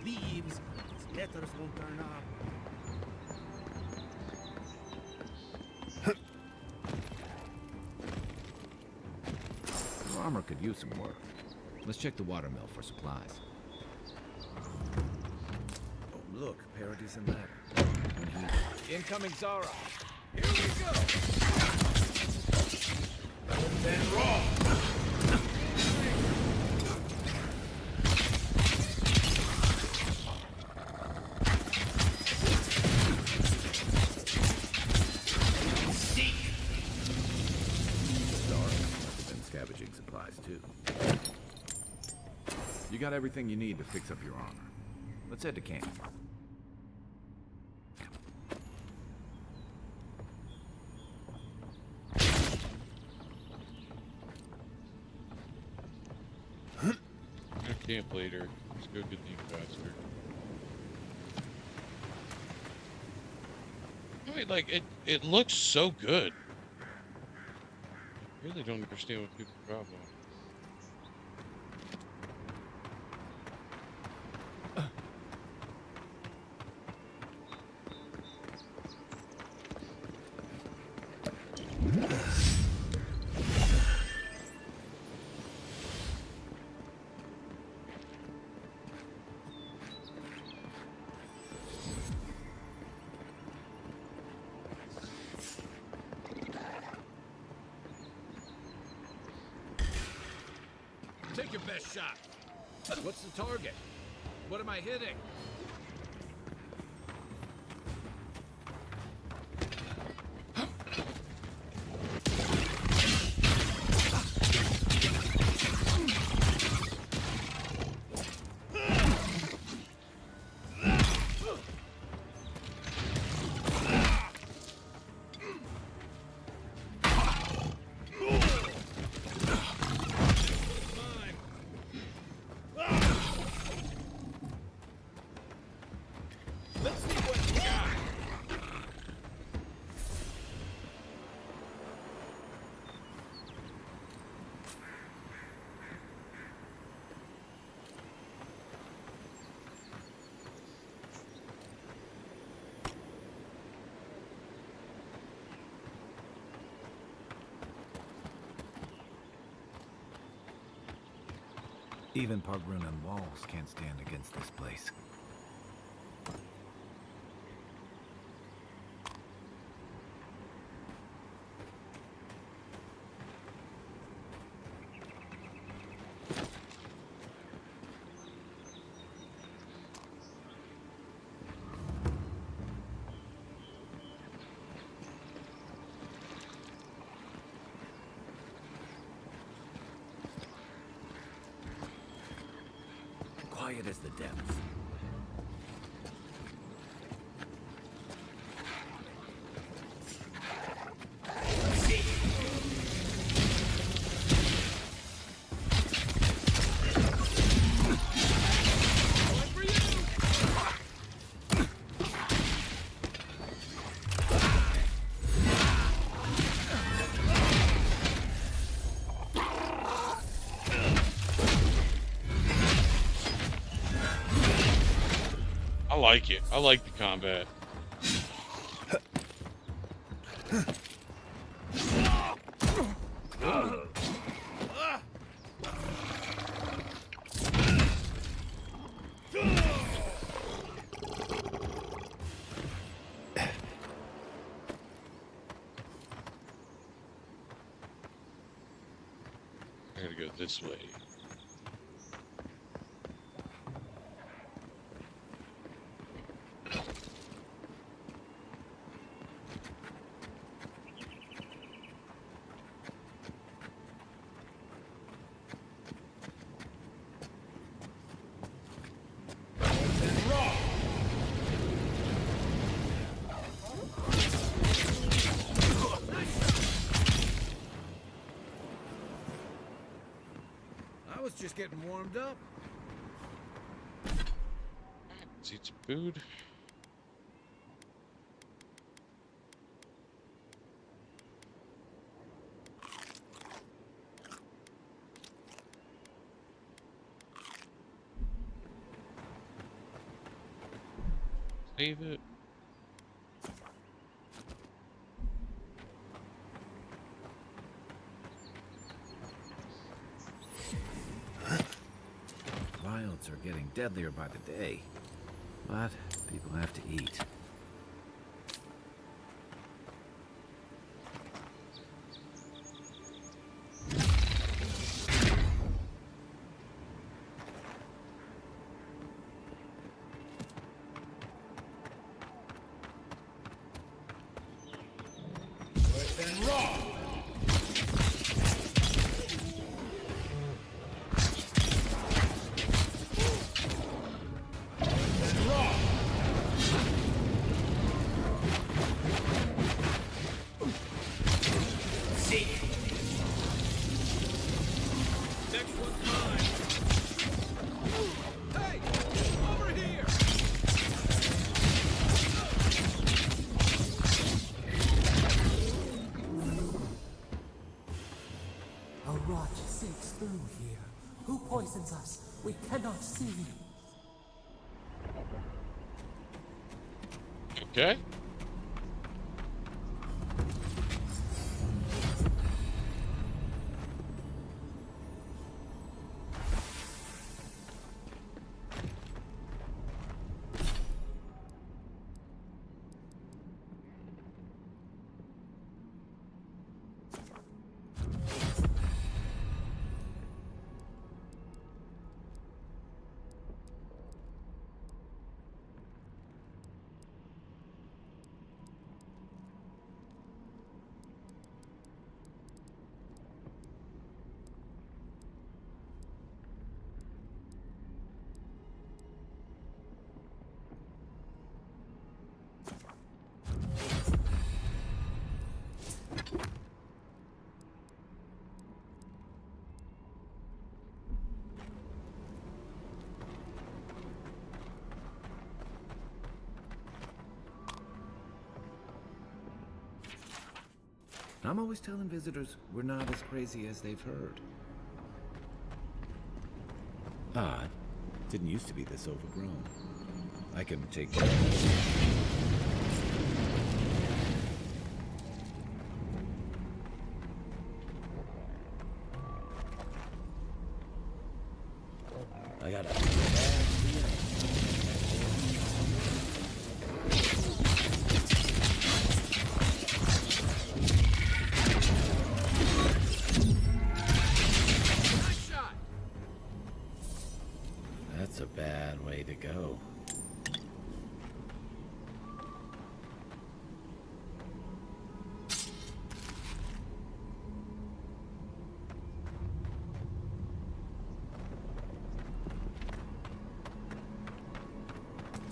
Leaves, letters won't turn up. Your armor could use some work. Let's check the watermill for supplies. Oh, look, Parody's in ladder. Incoming Zara! Here we go! Then raw! Scavenging supplies, too. You got everything you need to fix up your armor. Let's head to camp. Camp later. Let's go get the faster. I mean, like, it looks so good. I really don't understand what people's problem is. Take your best shot. What's the target? What am I hitting? Even Pargrunan walls can't stand against this place. Quiet as the depths. I like it. I like the combat. I gotta go this way. I was just getting warmed up. Let's eat some food. Save it. Wilds are getting deadlier by the day, but people have to eat. A rot seeps through here. Who poisons us? We cannot see. Okay. I'm always telling visitors we're not as crazy as they've heard. Odd. Didn't used to be this overgrown. I can take care of this.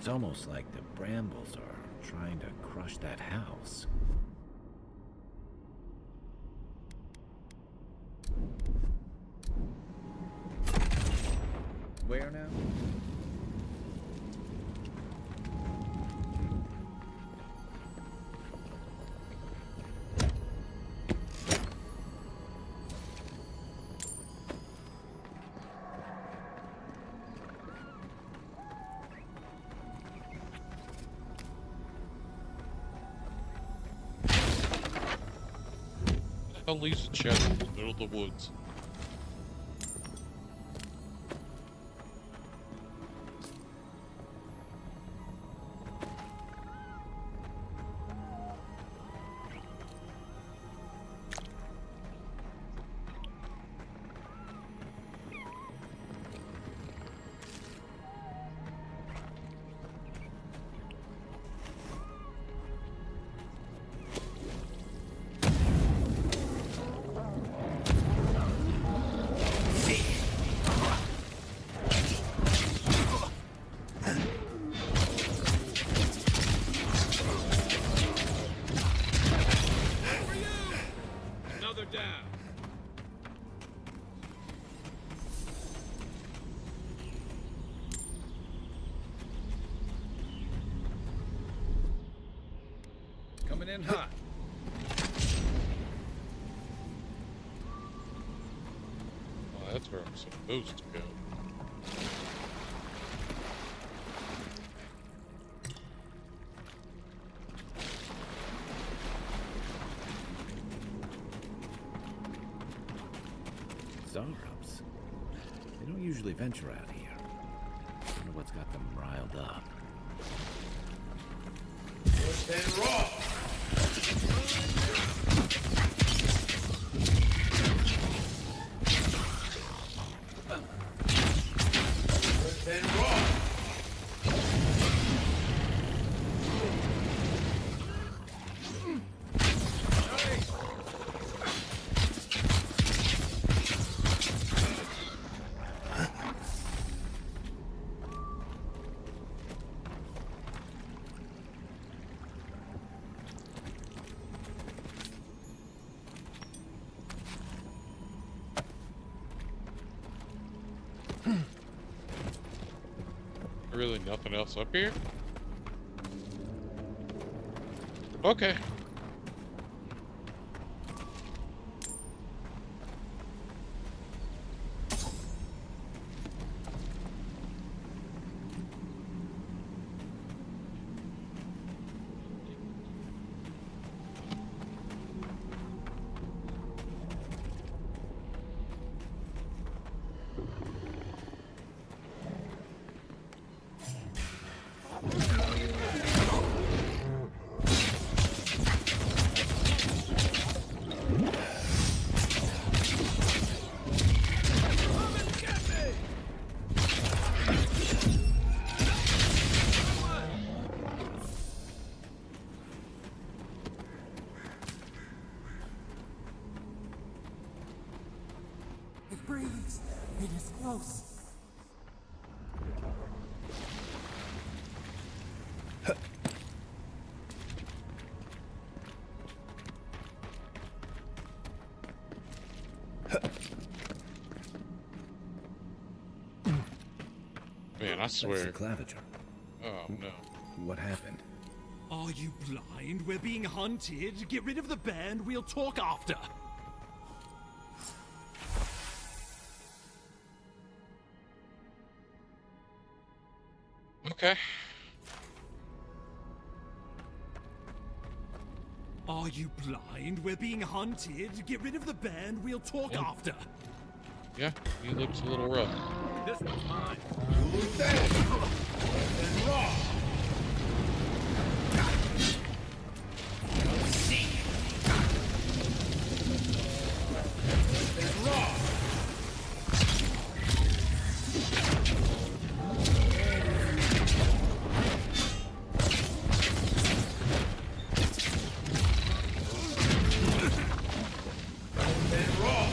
It's almost like the brambles are trying to crush that house. Where now? Hell leaves a chest in the middle of the woods. Coming in hot. Oh, that's where I'm supposed to go. Zarups. They don't usually venture out here. I wonder what's got them riled up. And raw. And raw. Really nothing else up here? Okay. It breathes. It is close. Man, I That's swear. the claviger. Oh no. What happened? Are you blind? We're being hunted. Get rid of the band. We'll talk after. Okay. Are you blind? We're being hunted. Get rid of the band. We'll talk after. Yeah, he looks a little rough. This one's mine. And raw. And raw. And raw.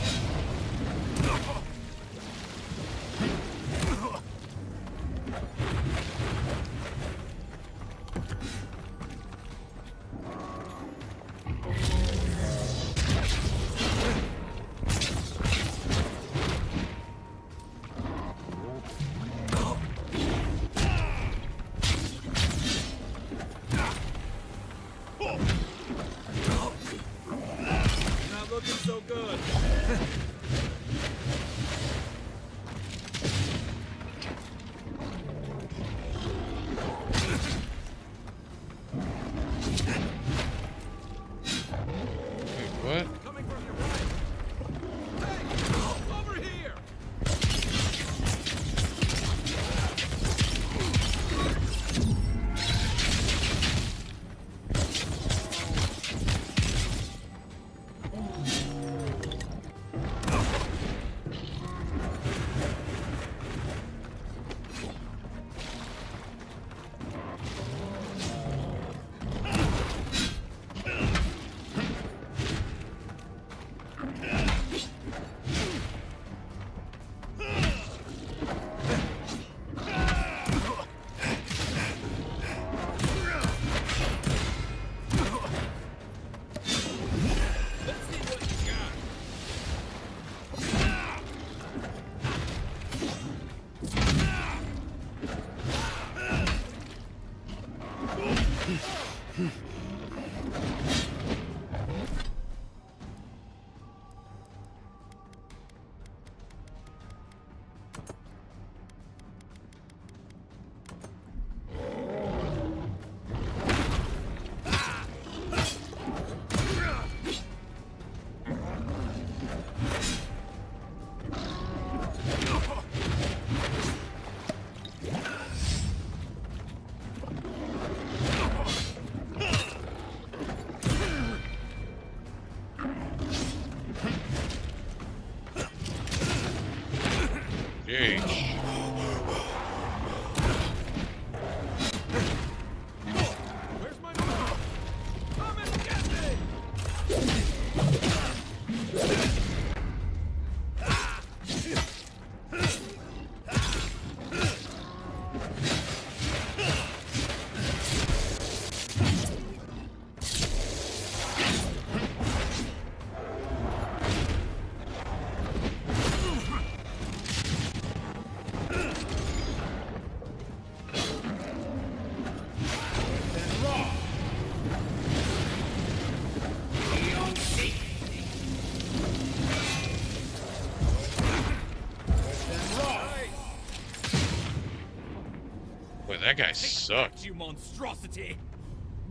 That guy sucked. You monstrosity!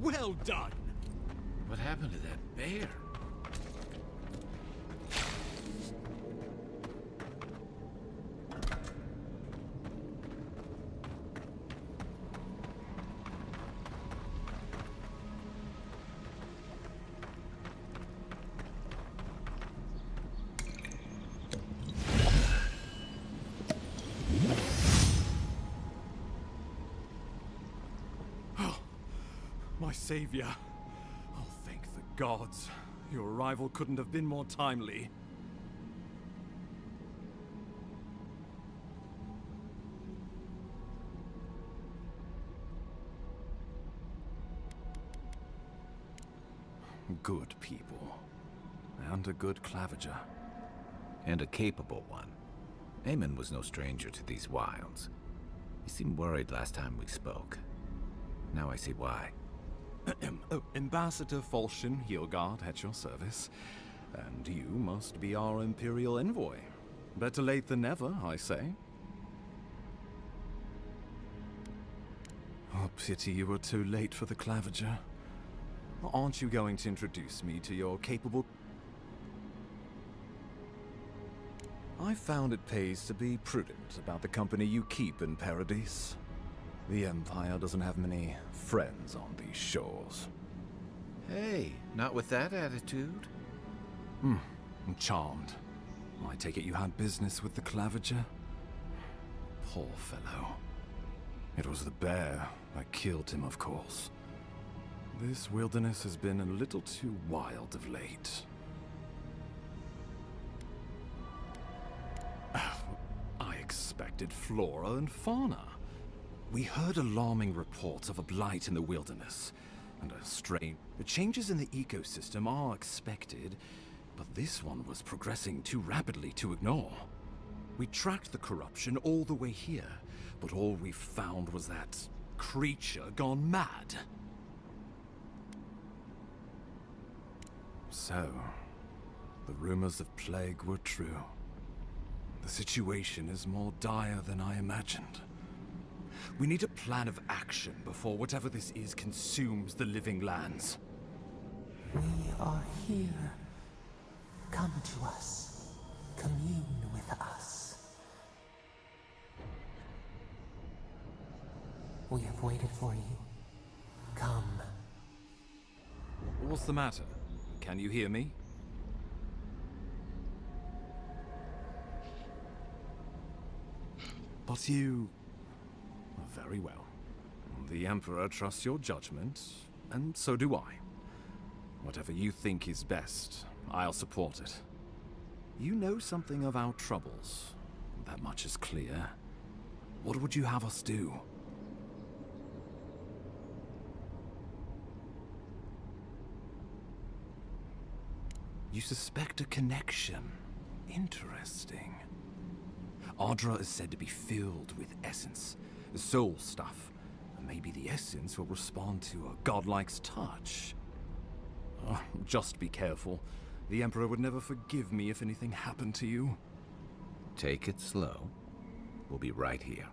Well done! What happened to that bear? My savior. Oh, thank the gods. Your arrival couldn't have been more timely. Good people. And a good clavager. And a capable one. Eamon was no stranger to these wilds. He seemed worried last time we spoke. Now I see why. Ambassador Falchion Heelguard at your service. And you must be our Imperial envoy. Better late than never, I say. Oh, pity you were too late for the clavager. Aren't you going to introduce me to your capable... I found it pays to be prudent about the company you keep in Paradise. The Empire doesn't have many friends on these shores. Hey, not with that attitude. I'm charmed. I take it you had business with the clavager? Poor fellow. It was the bear that killed him, of course. This wilderness has been a little too wild of late. I expected flora and fauna. We heard alarming reports of a blight in the wilderness, and a strain. The changes in the ecosystem are expected, but this one was progressing too rapidly to ignore. We tracked the corruption all the way here, but all we found was that creature gone mad. So, the rumors of plague were true. The situation is more dire than I imagined. We need a plan of action before whatever this is consumes the living lands. We are here. Come to us. Commune with us. We have waited for you. Come. What's the matter? Can you hear me? But you... Very well. The Emperor trusts your judgment, and so do I. Whatever you think is best, I'll support it. You know something of our troubles. That much is clear. What would you have us do? You suspect a connection. Interesting. Ardra is said to be filled with essence, soul stuff, Maybe the essence will respond to a godlike's touch. Just be careful. The Emperor would never forgive me if anything happened to you. Take it slow. We'll be right here.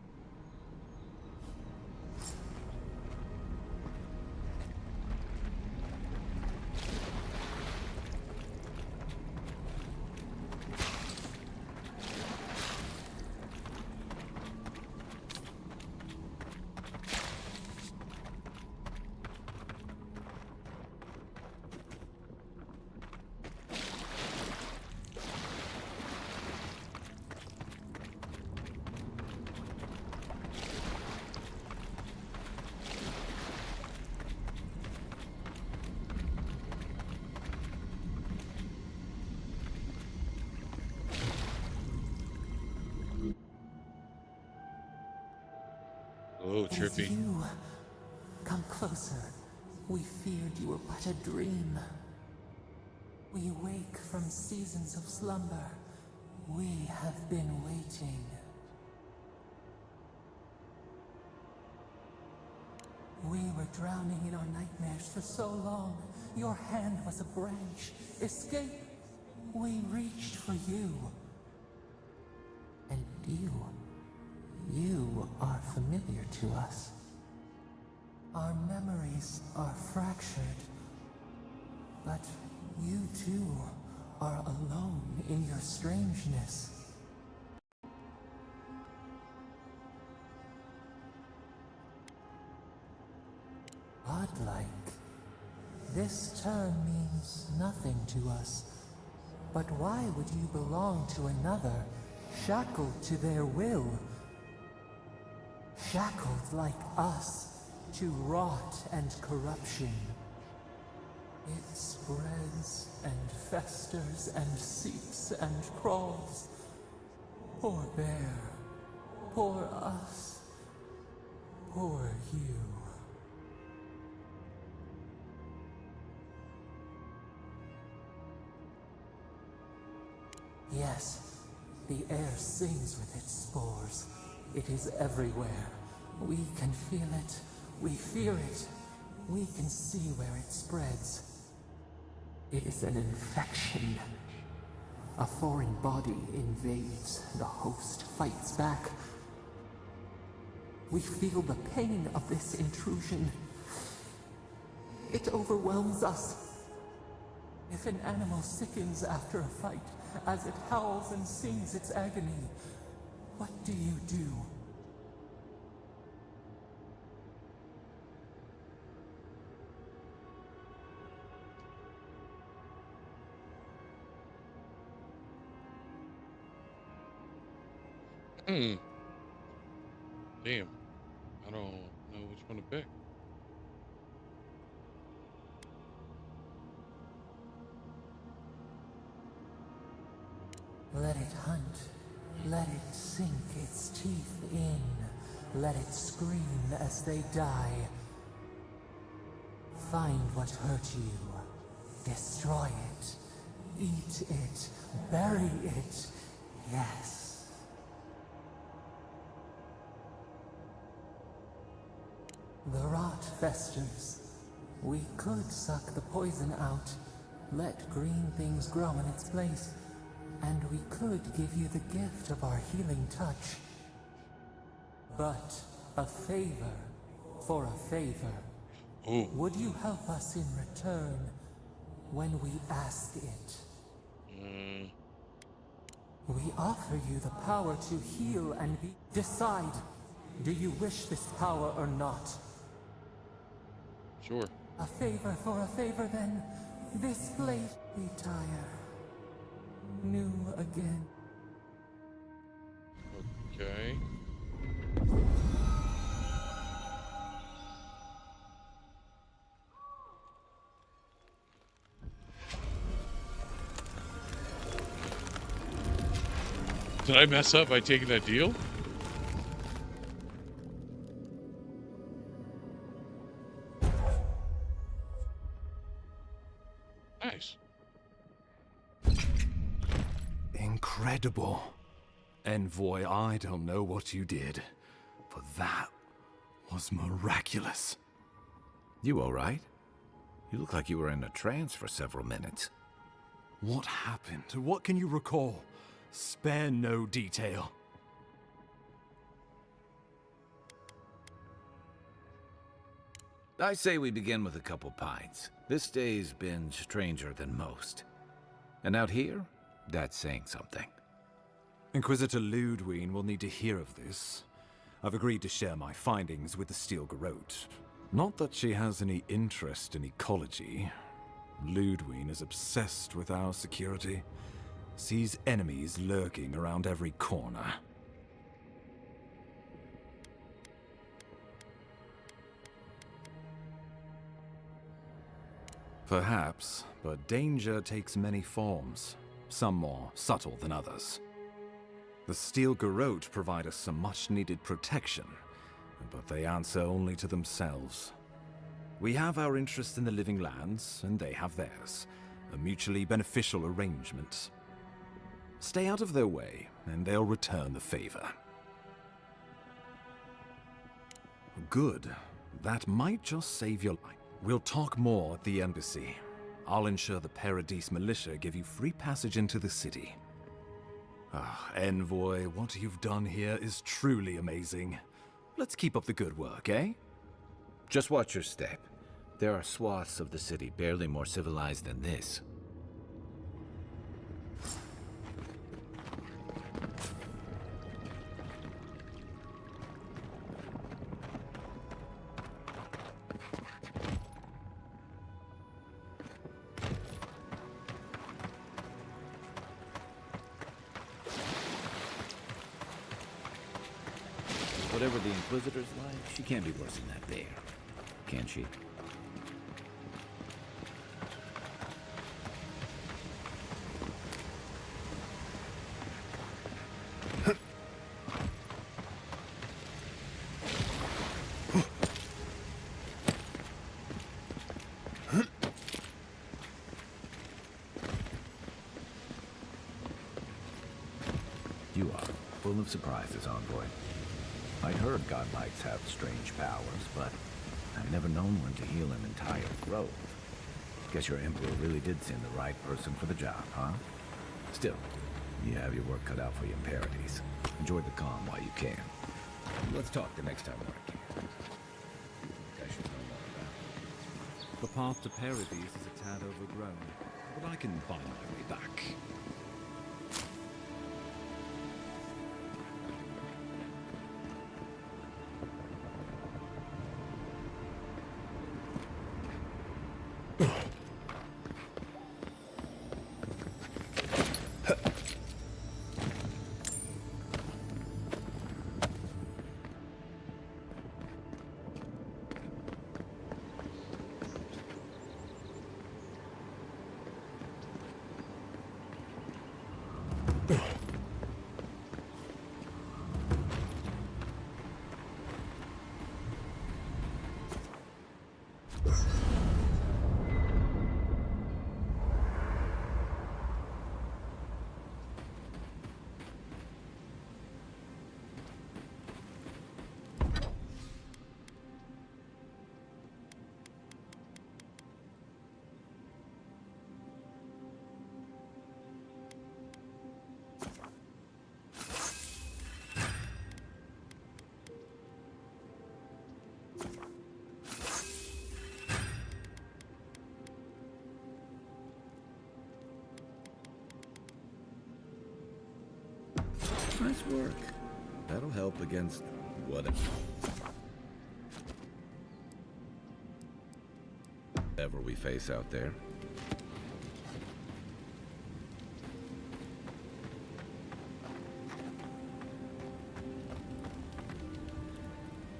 Oh, As trippy. you come closer, we feared you were but a dream. We wake from seasons of slumber. We have been waiting. We were drowning in our nightmares for so long. Your hand was a branch. Escape! We reached for you. And you are familiar to us. Our memories are fractured. But you too are alone in your strangeness. Godlike. This term means nothing to us. But why would you belong to another, shackled to their will? Shackled like us to rot and corruption. It spreads and festers and seeps and crawls. Poor bear, poor us, poor you. Yes, the air sings with its spores. It is everywhere. We can feel it. We fear it. We can see where it spreads. It is an infection. A foreign body invades. The host fights back. We feel the pain of this intrusion. It overwhelms us. If an animal sickens after a fight, as it howls and sings its agony, what do you do? Damn. I don't know which one to pick. Let it hunt. Let it sink its teeth in. Let it scream as they die. Find what hurt you. Destroy it. Eat it. Bury it. Yes. The rot festers. We could suck the poison out. Let green things grow in its place. And we could give you the gift of our healing touch. But a favor for a favor. Ooh. Would you help us in return when we ask it? We offer you the power to heal and be... Decide. Do you wish this power or not? Sure. A favor for a favor then. This place retire. New again. Okay. Did I mess up by taking that deal? Nice. Incredible. Envoy, I don't know what you did, but that was miraculous. You all right? You look like you were in a trance for several minutes. What happened? What can you recall? Spare no detail. I say we begin with a couple pints. This day's been stranger than most. And out here, that's saying something. Inquisitor Ludwine will need to hear of this. I've agreed to share my findings with the Steel Garrote. Not that she has any interest in ecology. Ludwine is obsessed with our security. Sees enemies lurking around every corner. Perhaps, but danger takes many forms, some more subtle than others. The Steel Garrote provide us some much-needed protection, but they answer only to themselves. We have our interest in the living lands, and they have theirs, a mutually beneficial arrangement. Stay out of their way, and they'll return the favor. Good. That might just save your life. We'll talk more at the embassy. I'll ensure the Paradise militia give you free passage into the city. Envoy, what you've done here is truly amazing. Let's keep up the good work, eh? Just watch your step. There are swaths of the city barely more civilized than this. Whatever the Inquisitor's like, she can't be worse than that bear. Can she? You are full of surprises, Envoy. I'd heard godlights have strange powers, but I've never known one to heal an entire grove. Guess your Emperor really did send the right person for the job, huh? Still, you have your work cut out for you in Paradise. Enjoy the calm while you can. Let's talk the next time we're here. I should know more about it. The path to Paradise is a tad overgrown, but I can find my way back. Nice work. That'll help against whatever we face out there.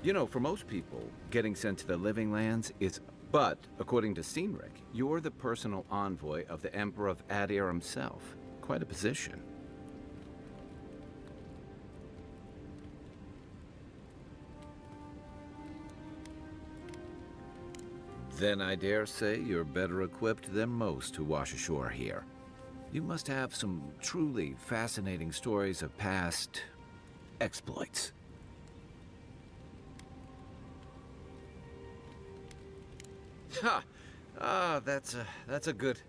You know, for most people, getting sent to the Living Lands is... But, according to Cynric, you're the personal envoy of the Emperor of Adir himself. Quite a position. Then I dare say you're better equipped than most who wash ashore here. You must have some truly fascinating stories of past exploits. Ha! Ah, that's a good...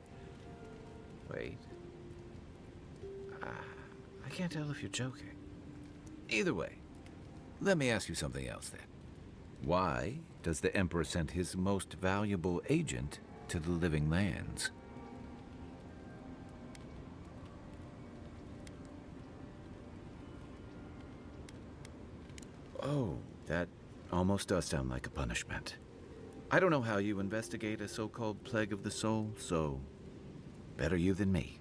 Wait. I can't tell if you're joking. Either way, let me ask you something else then. Why does the Emperor send his most valuable agent to the Living Lands? Oh, that almost does sound like a punishment. I don't know how you investigate a so-called plague of the soul, so better you than me.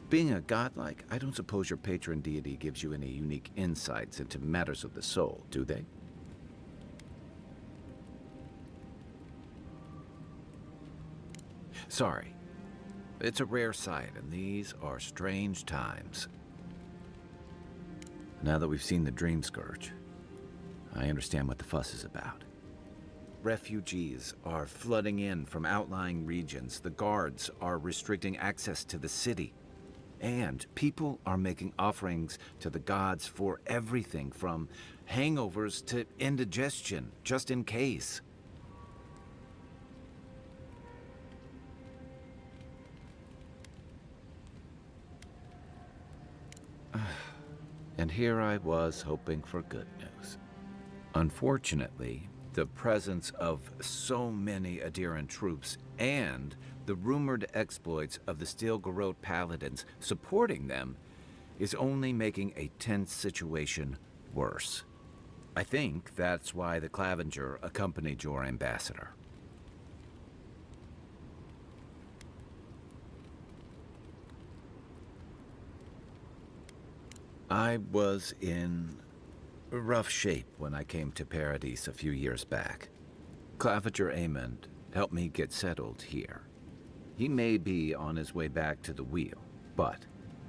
Being a godlike, I don't suppose your patron deity gives you any unique insights into matters of the soul, do they? Sorry. It's a rare sight, and these are strange times. Now that we've seen the Dream Scourge, I understand what the fuss is about. Refugees are flooding in from outlying regions. The guards are restricting access to the city. And people are making offerings to the gods for everything from hangovers to indigestion, just in case. And here I was hoping for good news. Unfortunately, the presence of so many Adiran troops and the rumored exploits of the Steel-Garrote paladins supporting them is only making a tense situation worse. I think that's why the Clavenger accompanied your ambassador. I was in rough shape when I came to Paradise a few years back. Clavenger Amond helped me get settled here. He may be on his way back to the wheel, but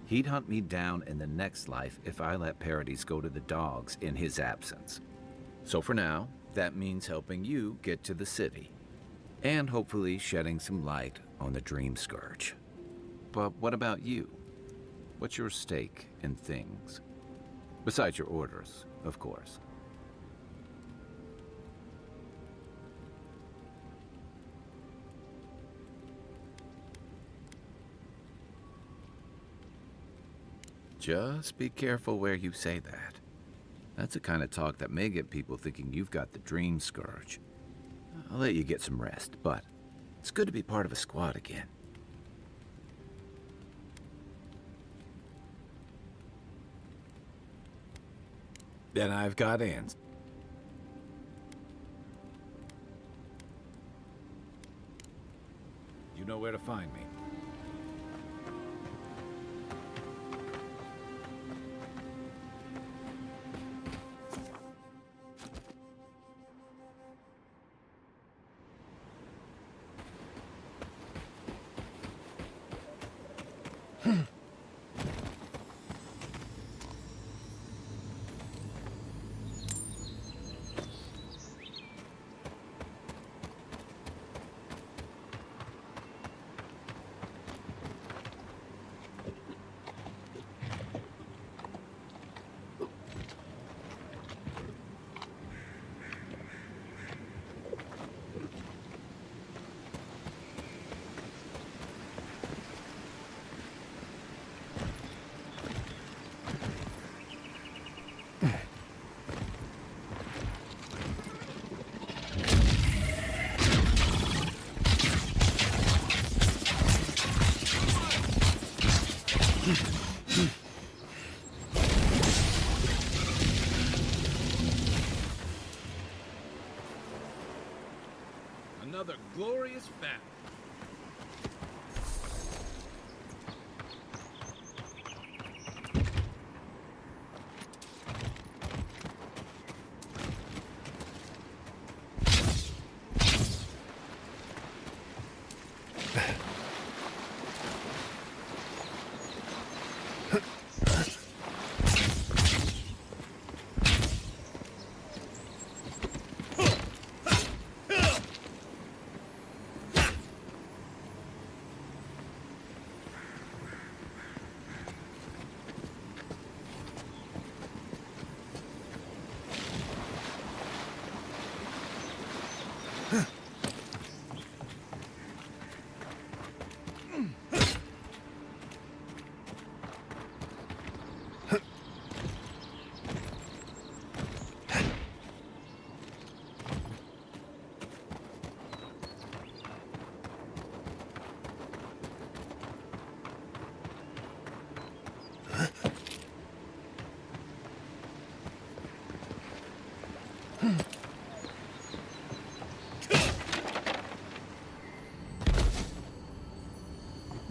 he'd hunt me down in the next life if I let Paradise go to the dogs in his absence. So for now, that means helping you get to the city, and hopefully shedding some light on the Dream Scourge. But what about you? What's your stake in things? Besides your orders, of course. Just be careful where you say that. That's the kind of talk that may get people thinking you've got the Dream Scourge. I'll let you get some rest, but it's good to be part of a squad again. Then I've got ants. You know where to find me. Another glorious battle.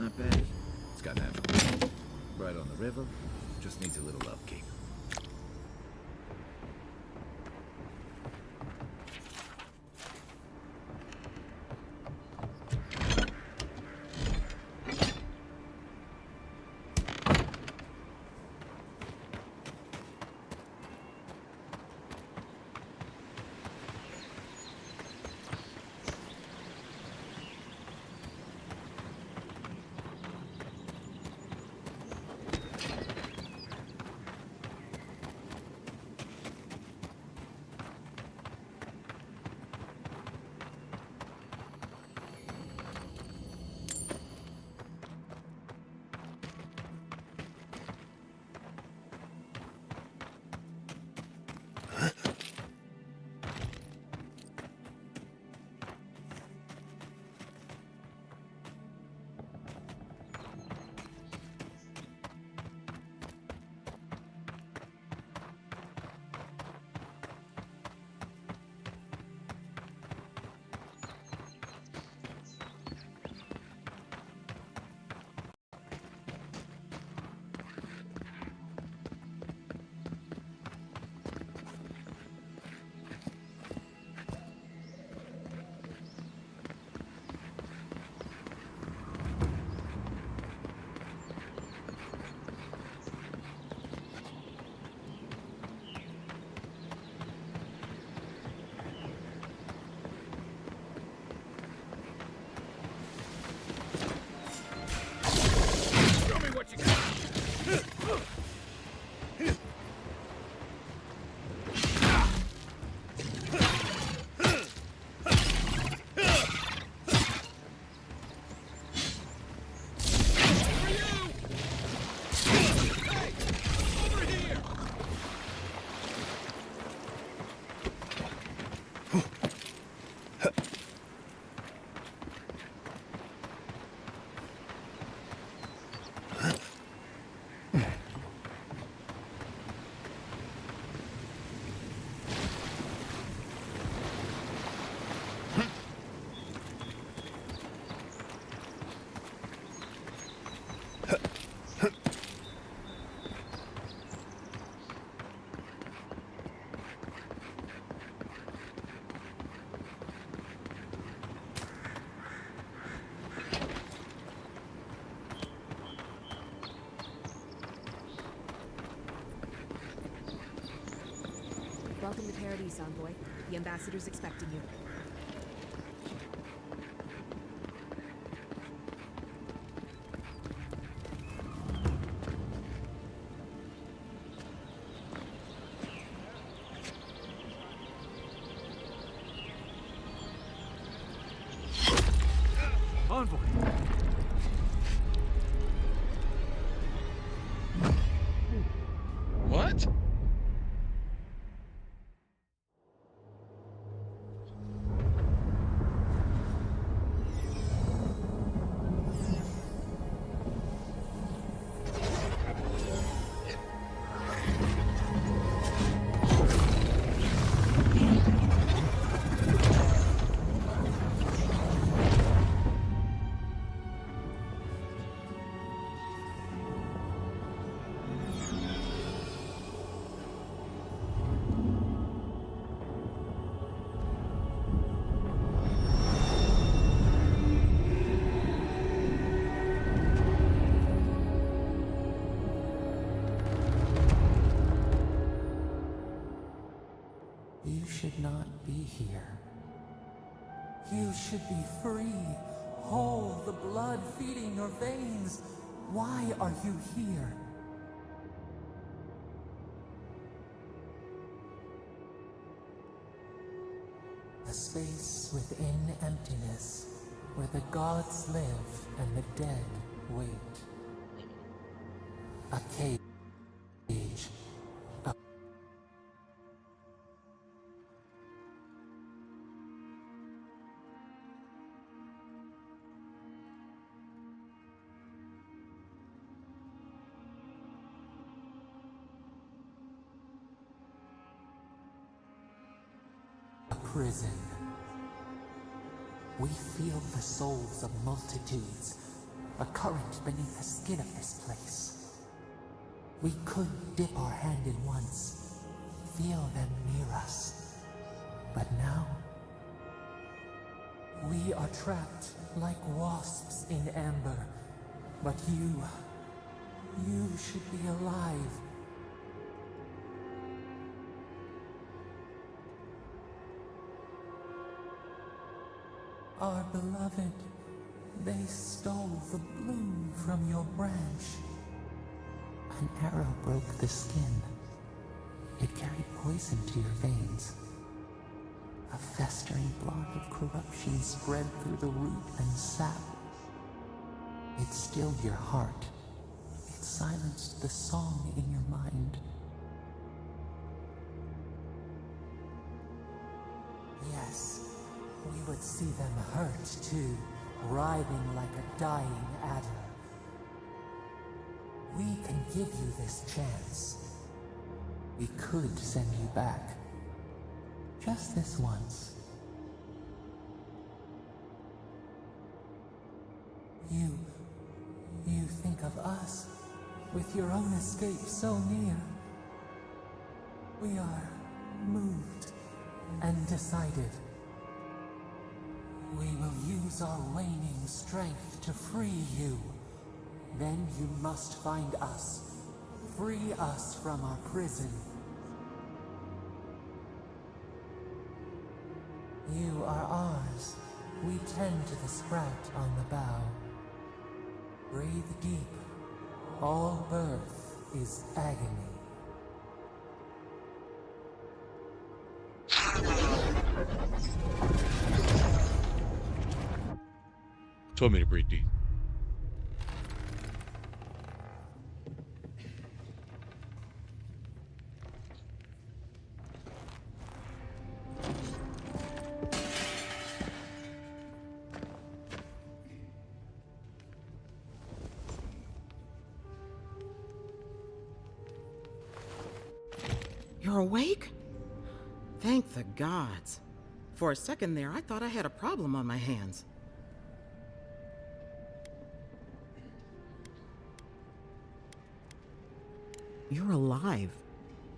Not bad. It's got natural. Right on the river. Just needs a little upkeep. Welcome to Paradise, Envoy. The ambassador's expecting you. Envoy! What? You should not be here. You should be free, whole, the blood feeding your veins. Why are you here? A space within emptiness, where the gods live and the dead wait. A cage. Prison. We feel the souls of multitudes, a current beneath the skin of this place. We could dip our hand in once, feel them near us. But now, we are trapped like wasps in amber. But you should be alive. Our beloved, they stole the bloom from your branch. An arrow broke the skin. It carried poison to your veins. A festering blot of corruption spread through the root and sap. It stilled your heart. It silenced the song in your mind. Yes, we would see them hurt too, writhing like a dying adder. We can give you this chance. We could send you back. Just this once. You think of us, with your own escape so near. We are moved and decided. We will use our waning strength to free you. Then you must find us. Free us from our prison. You are ours. We tend to the sprout on the bough. Breathe deep. All birth is agony. Told me to breathe deep. You're awake? Thank the gods. For a second there, I thought I had a problem on my hands. You're alive.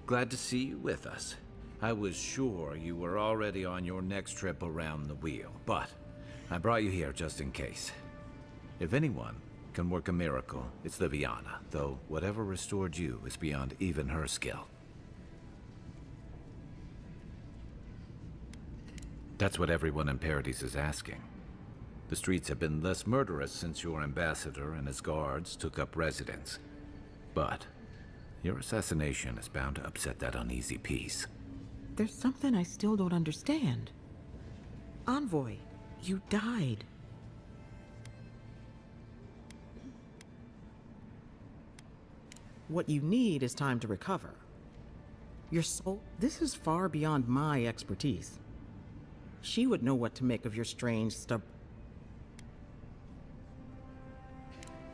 Glad to see you with us. I was sure you were already on your next trip around the wheel, but I brought you here just in case. If anyone can work a miracle, it's Liviana, though whatever restored you is beyond even her skill. That's what everyone in Paradise is asking. The streets have been less murderous since your ambassador and his guards took up residence. But your assassination is bound to upset that uneasy peace. There's something I still don't understand. Envoy, you died. What you need is time to recover. Your soul, this is far beyond my expertise. She would know what to make of your strange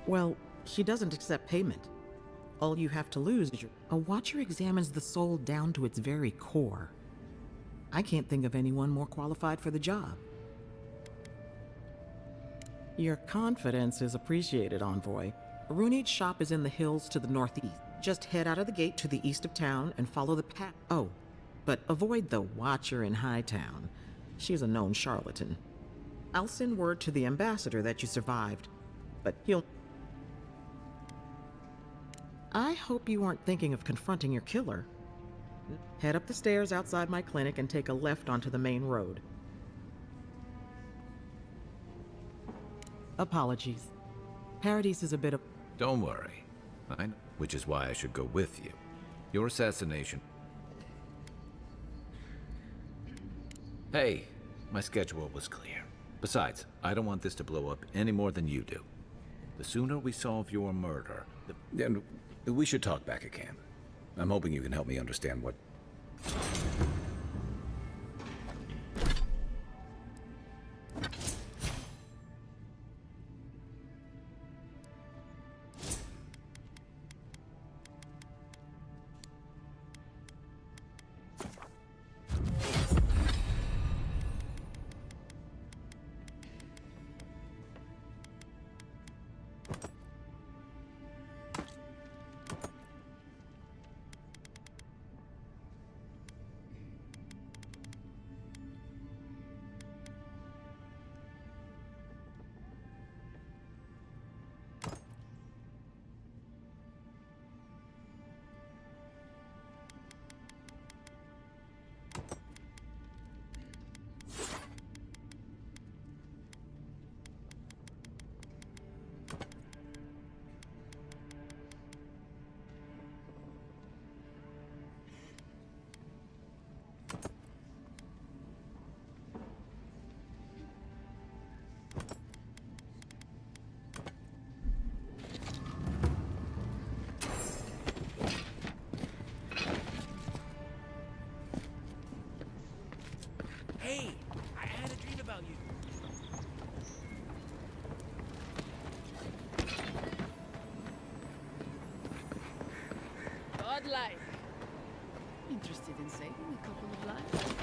Well, she doesn't accept payment. All you have to lose is a watcher examines the soul down to its very core. I can't think of anyone more qualified for the job. Your confidence is appreciated, Envoy. Runeate's shop is in the hills to the northeast. Just head out of the gate to the east of town and follow the path. Oh, but avoid the Watcher in Hightown. She's a known charlatan. I'll send word to the ambassador that you survived, but he'll... I hope you aren't thinking of confronting your killer. Head up the stairs outside my clinic and take a left onto the main road. Apologies. Paradise is a bit of... Don't worry. I know, which is why I should go with you. Your assassination... Hey, my schedule was clear. Besides, I don't want this to blow up any more than you do. The sooner we solve your murder, Then we should talk back at camp. I'm hoping you can help me understand what... like? Interested in saving a couple of lives?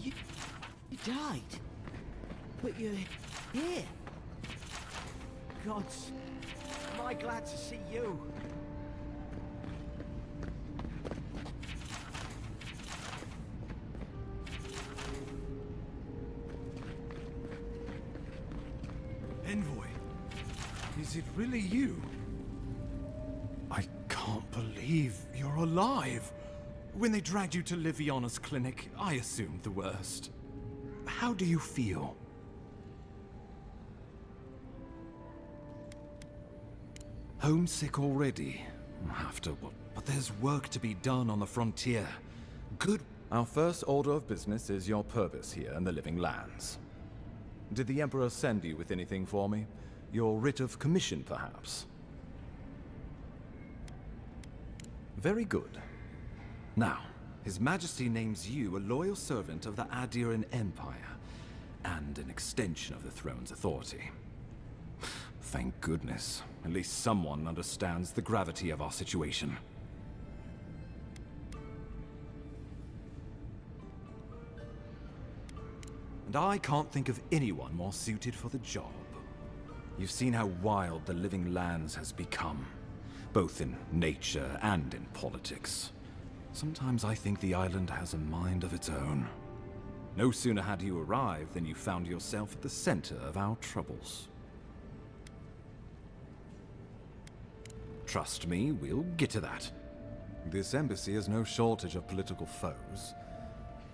You died. But you're here. Gods, am I glad to see you. Envoy, is it really you? I can't believe you're alive. When they dragged you to Liviana's clinic, I assumed the worst. How do you feel? Homesick already? After what? But there's work to be done on the frontier. Good. Our first order of business is your purpose here in the Living Lands. Did the Emperor send you with anything for me? Your writ of commission, perhaps? Very good. Now, His Majesty names you a loyal servant of the Adiran Empire, and an extension of the throne's authority. Thank goodness. At least someone understands the gravity of our situation. And I can't think of anyone more suited for the job. You've seen how wild the Living Lands has become, both in nature and in politics. Sometimes I think the island has a mind of its own. No sooner had you arrived than you found yourself at the center of our troubles. Trust me, we'll get to that. This embassy has no shortage of political foes.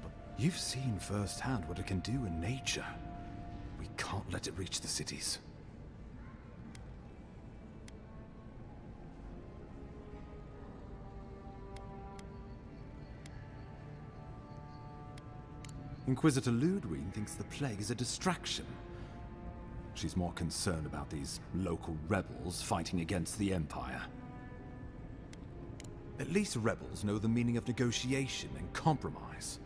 But you've seen firsthand what it can do in nature. We can't let it reach the cities. Inquisitor Ludwig thinks the plague is a distraction. She's more concerned about these local rebels fighting against the Empire. At least rebels know the meaning of negotiation and compromise.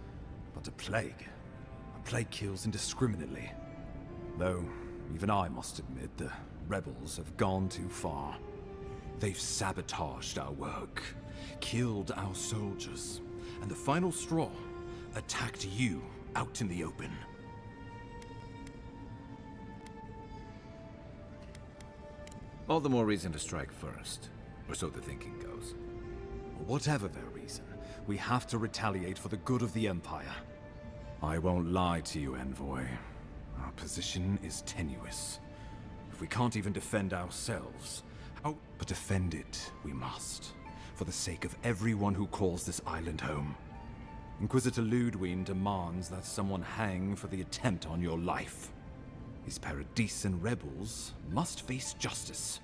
But a plague kills indiscriminately. Though, even I must admit, the rebels have gone too far. They've sabotaged our work, killed our soldiers, and the final straw, attacked you out in the open. All the more reason to strike first, or so the thinking goes. Whatever their reason, we have to retaliate for the good of the Empire. I won't lie to you, Envoy. Our position is tenuous. If we can't even defend ourselves, but defend it we must, for the sake of everyone who calls this island home. Inquisitor Ludwig demands that someone hang for the attempt on your life. These Paradisian rebels must face justice.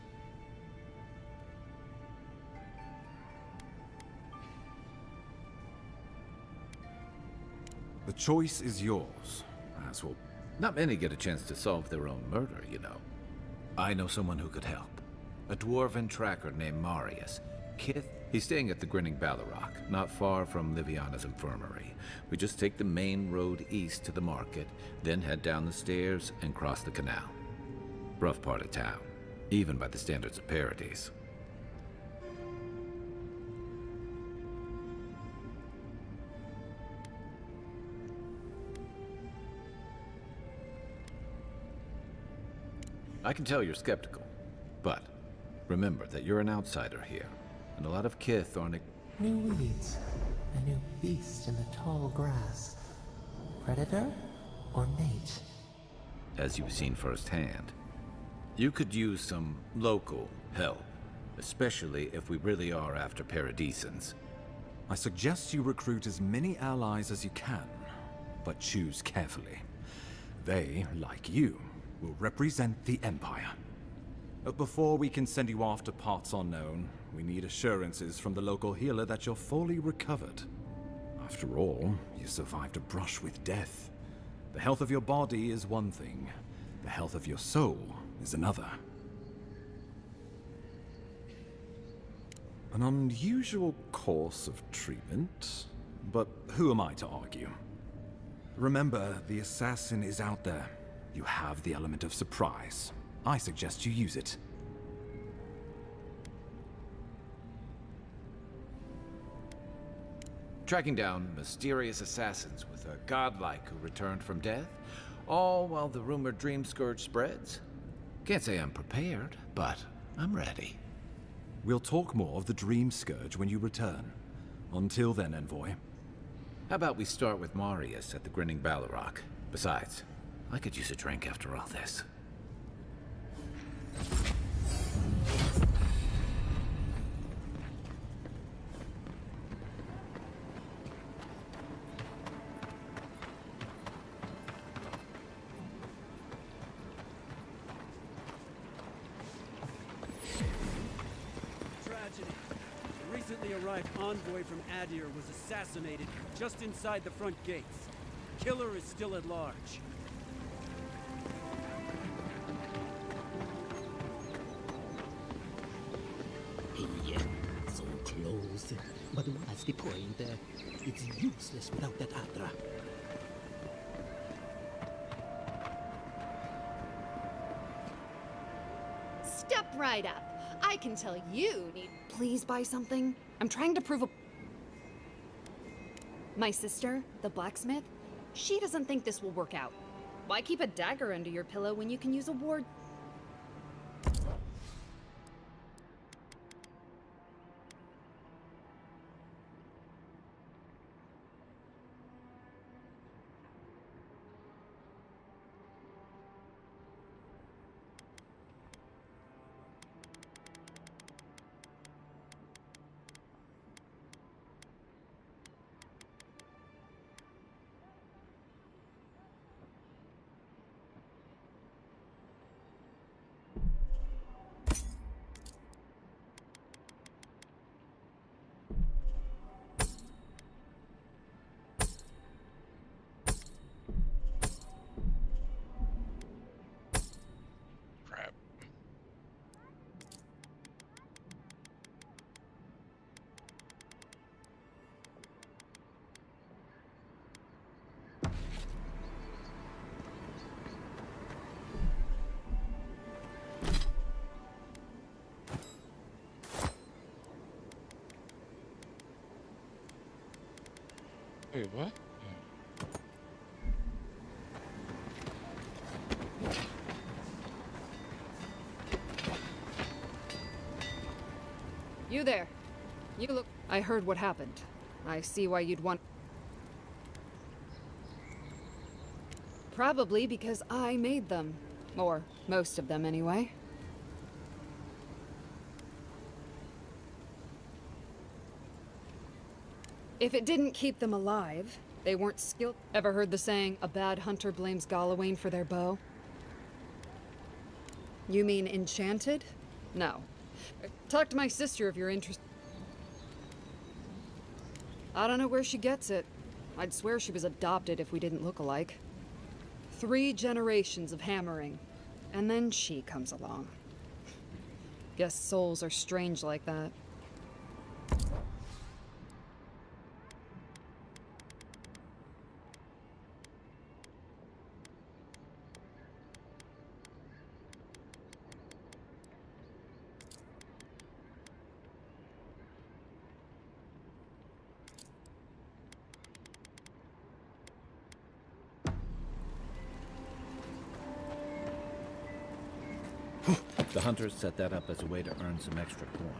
The choice is yours, as will... Not many get a chance to solve their own murder, you know. I know someone who could help. A dwarven tracker named Marius. Kith, he's staying at the Grinning Ballarok, not far from Liviana's infirmary. We just take the main road east to the market, then head down the stairs and cross the canal. Rough part of town, even by the standards of Paradise. I can tell you're skeptical, but remember that you're an outsider here, and a lot of Kith aren't... New weeds, a new beast in the tall grass. Predator or mate? As you've seen firsthand. You could use some local help, especially if we really are after Paradisans. I suggest you recruit as many allies as you can, but choose carefully. They, like you, will represent the Empire. But before we can send you off to parts unknown, we need assurances from the local healer that you're fully recovered. After all, you survived a brush with death. The health of your body is one thing, the health of your soul is another. An unusual course of treatment, but who am I to argue? Remember, the assassin is out there. You have the element of surprise. I suggest you use it. Tracking down mysterious assassins with a godlike who returned from death, all while the rumored dream scourge spreads. Can't say I'm prepared, but I'm ready. We'll talk more of the dream scourge when you return. Until then, Envoy. How about we start with Marius at the Grinning Balrog? Besides, I could use a drink after all this. Recently arrived envoy from Adir was assassinated just inside the front gates. Killer is still at large. Hey, so close. But what's the point? It's useless without that Adra. Step right up. I can tell you need. Please buy something. I'm trying to prove a... My sister, the blacksmith, she doesn't think this will work out. Why keep a dagger under your pillow when you can use a ward? Wait, what? You there. You look... I heard what happened. I see why you'd want... Probably because I made them. Or most of them, anyway. If it didn't keep them alive, they weren't skilled. Ever heard the saying, a bad hunter blames Galawain for their bow? You mean enchanted? No. Talk to my sister if you're interested. I don't know where she gets it. I'd swear she was adopted if we didn't look alike. 3 generations of hammering, and then she comes along. Guess souls are strange like that. The hunters set that up as a way to earn some extra coin.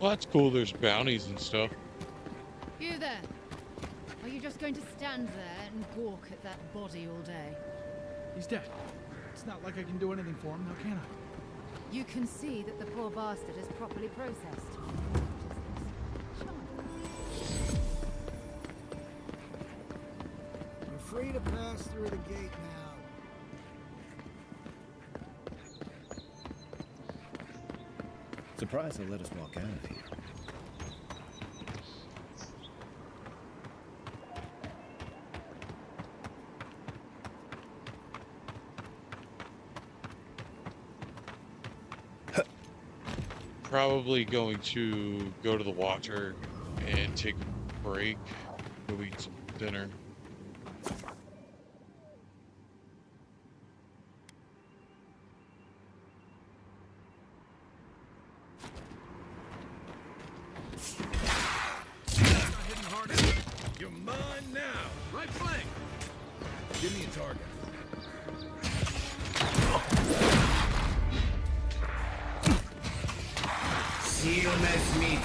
Well, that's cool. There's bounties and stuff. You there? Are you just going to stand there and gawk at that body all day? He's dead. It's not like I can do anything for him, now can I? You can see that the poor bastard is properly processed. You're free to pass through the gate now. Surprised they let us walk out of here. probably going to go to the Watcher and take a break, go eat some dinner. You're mine now. Right flank. Give me a target. Seal as meat.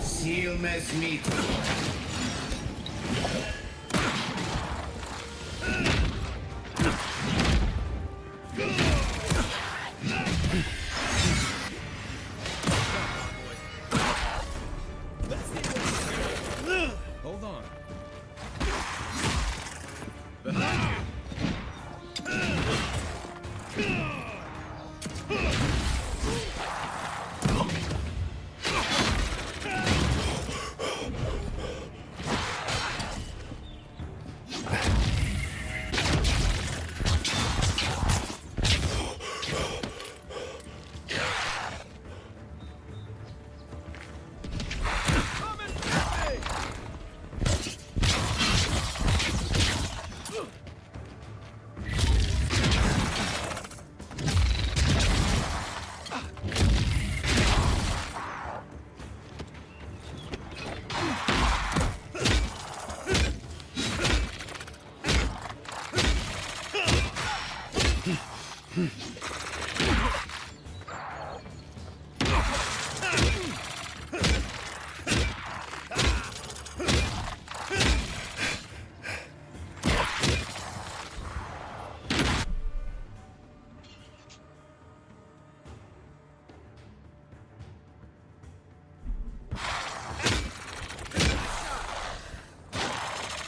Seal as meat. Hold on. Behind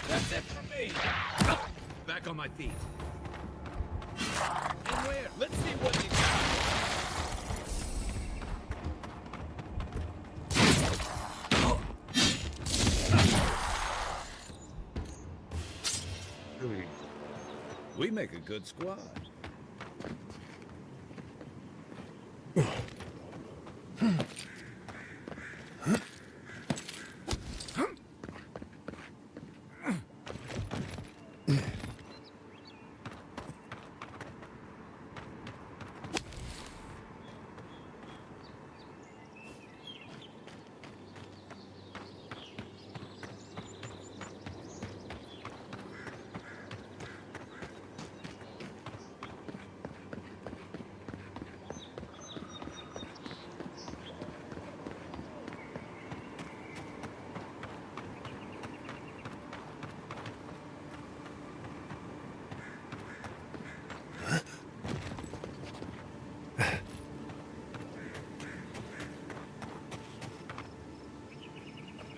That's it for me. Back on my feet. And where? Let's see what you got. We make a good squad.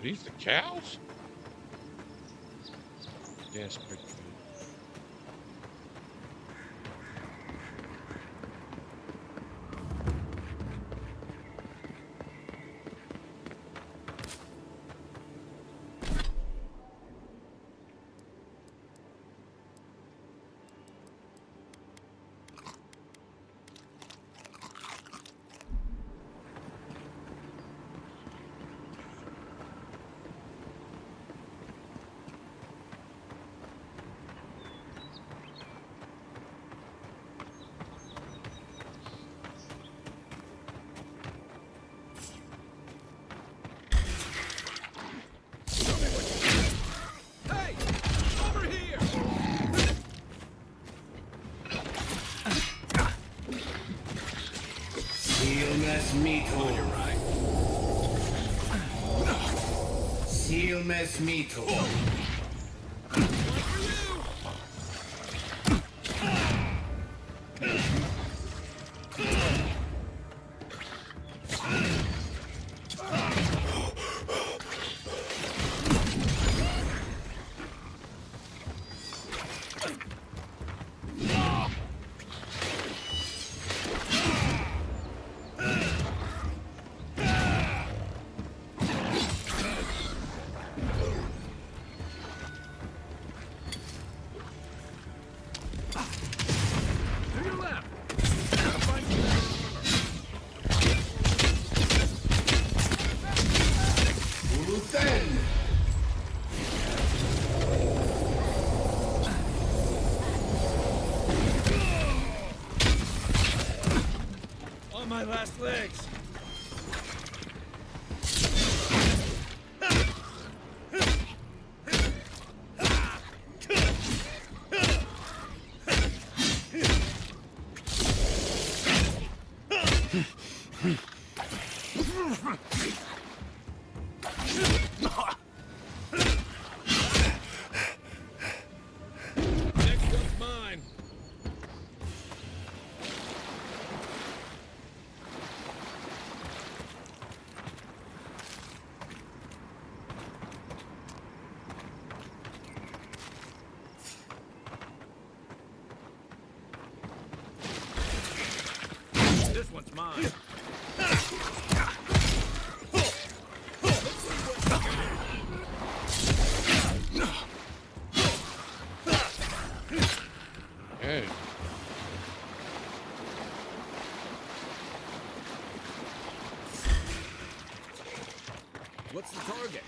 These the cows? Yes, pretty good. Seal mes mito. Oh, you're right. Seal mes mito. To your left. Uten. On my last legs. Next one's mine. This one's mine. Okay. What's the target?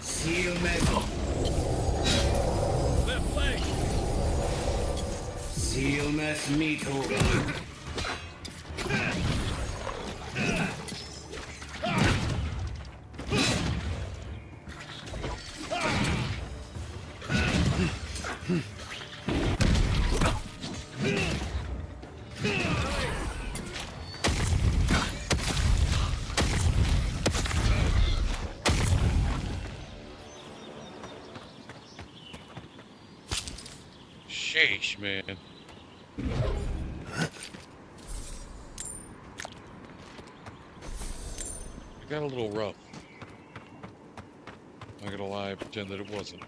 Seal mes. Left leg. Seal mes mito. Sheesh, man. It got a little rough. Not gonna lie, pretend that it wasn't.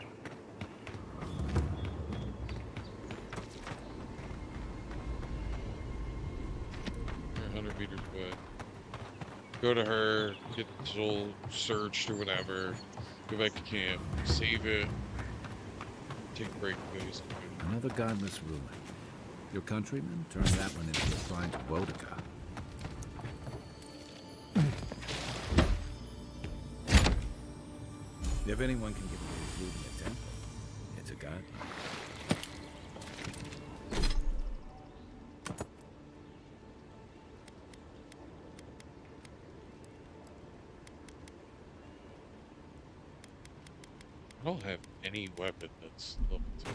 You're 100 meters away. Go to her, get the soul searched or whatever, go back to camp, save it, take a break, please. Another godless ruin. Your countrymen turned that one into a shrine to Wodaka. If anyone can give me a food in the tent, it's a god. I don't have any weapon that's level 2.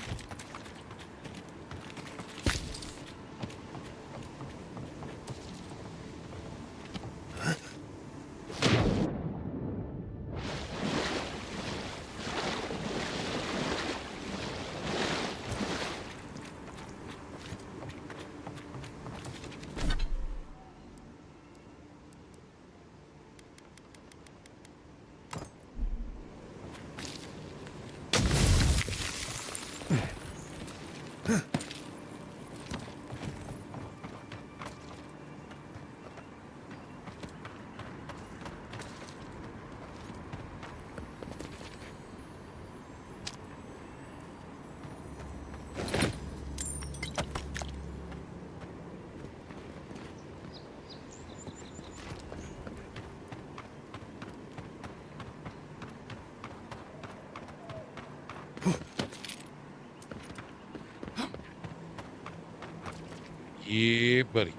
Yeah, buddy.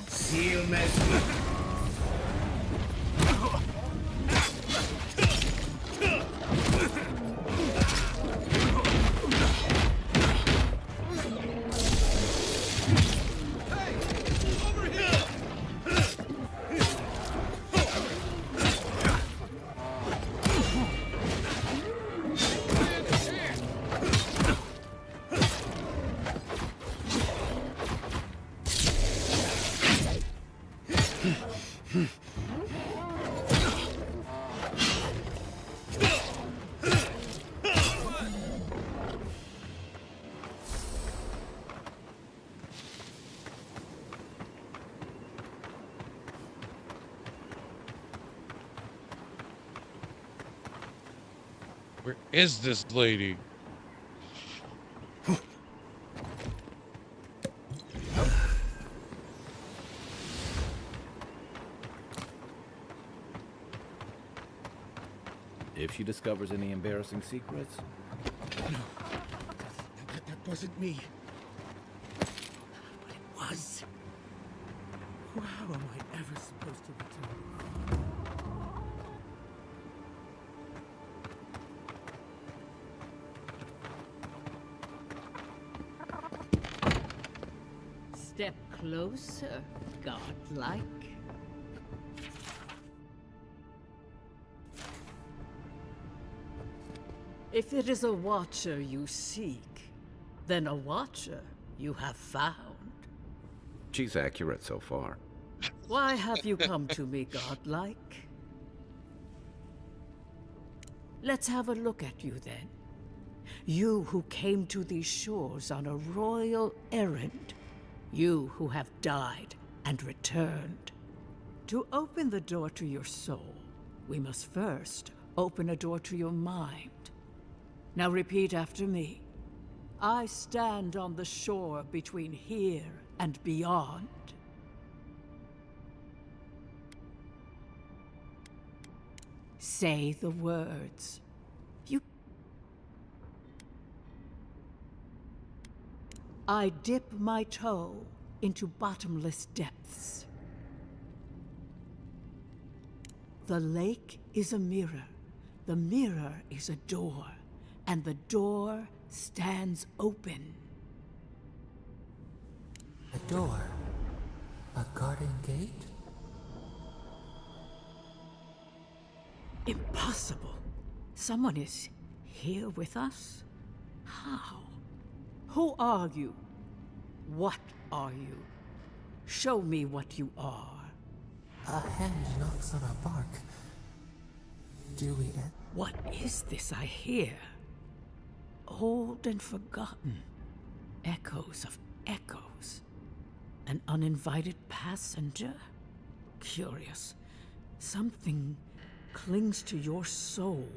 Seal mes mito. Where is this lady? If she discovers any embarrassing secrets. No. That wasn't me. But it was. How am I ever supposed to return? Step closer, godlike. If it is a watcher you seek, then a watcher you have found. She's accurate so far. Why have you come to me, godlike? Let's have a look at you then. You who came to these shores on a royal errand. You who have died and returned. To open the door to your soul, we must first open a door to your mind. Now repeat after me. I stand on the shore between here and beyond. Say the words. I dip my toe into bottomless depths. The lake is a mirror. The mirror is a door. And the door stands open. A door? A garden gate? Impossible. Someone is here with us? How? Who are you? What are you? Show me what you are. A hand knocks on our bark. Do we... What is this I hear? Old and forgotten. Echoes of echoes. An uninvited passenger? Curious. Something clings to your soul.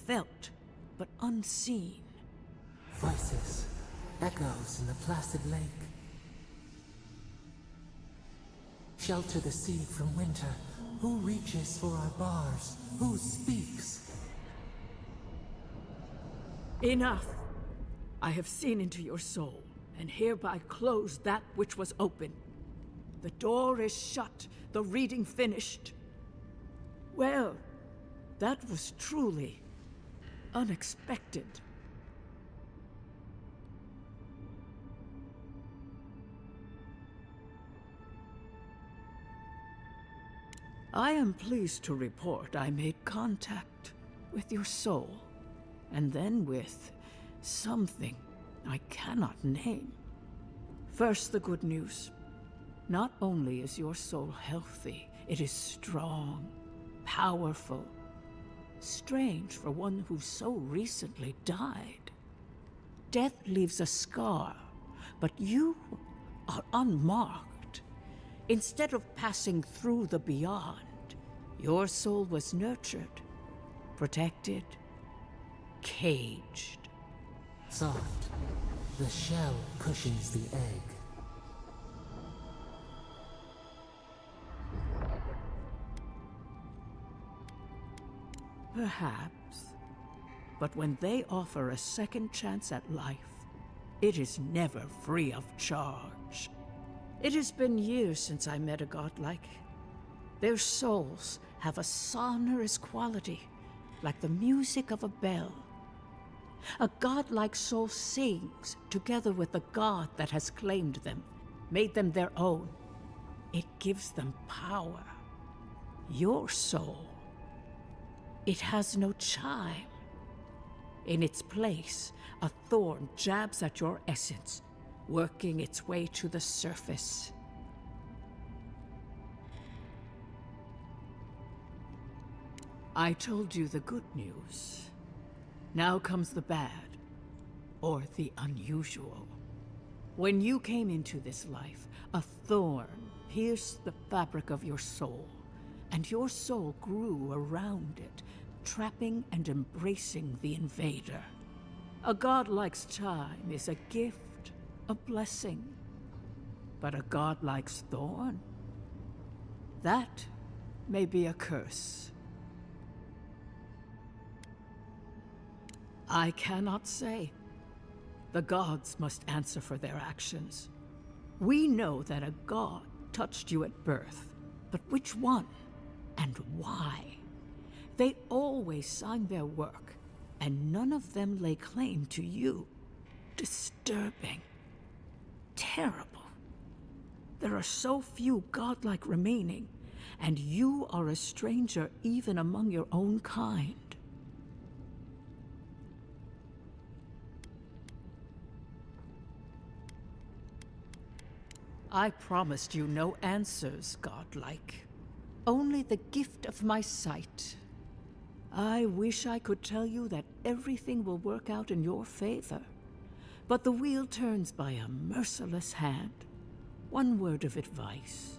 Felt, but unseen. Voices. Echoes in the placid lake. Shelter the sea from winter. Who reaches for our bars? Who speaks? Enough! I have seen into your soul, and hereby close that which was open. The door is shut, the reading finished. Well, that was truly unexpected. I am pleased to report I made contact with your soul, and then with something I cannot name. First, the good news. Not only is your soul healthy, it is strong, powerful. Strange for one who so recently died. Death leaves a scar, but you are unmarked. Instead of passing through the beyond, your soul was nurtured, protected, caged. Soft. The shell cushions the egg. Perhaps. But when they offer a second chance at life, it is never free of charge. It has been years since I met a godlike. Their souls have a sonorous quality, like the music of a bell. A godlike soul sings together with the god that has claimed them, made them their own. It gives them power. Your soul, it has no chime. In its place, a thorn jabs at your essence, working its way to the surface. I told you the good news. Now comes the bad, or the unusual. When you came into this life, a thorn pierced the fabric of your soul, and your soul grew around it, trapping and embracing the invader. A godlike's time is a gift, a blessing. But a godlike's thorn? That may be a curse. I cannot say. The gods must answer for their actions. We know that a god touched you at birth, but which one and why? They always sign their work, and none of them lay claim to you. Disturbing. Terrible. There are so few godlike remaining, and you are a stranger even among your own kind. I promised you no answers, godlike. Only the gift of my sight. I wish I could tell you that everything will work out in your favor. But the wheel turns by a merciless hand. One word of advice.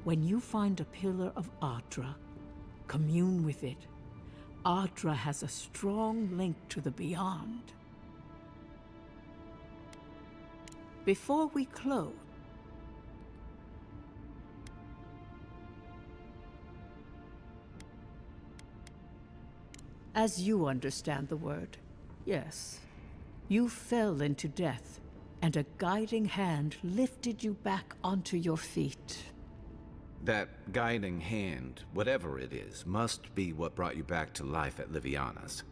When you find a pillar of Ardra, commune with it. Ardra has a strong link to the beyond. Before we close, as you understand the word, yes, you fell into death, and a guiding hand lifted you back onto your feet. That guiding hand, whatever it is, must be what brought you back to life at Liviana's.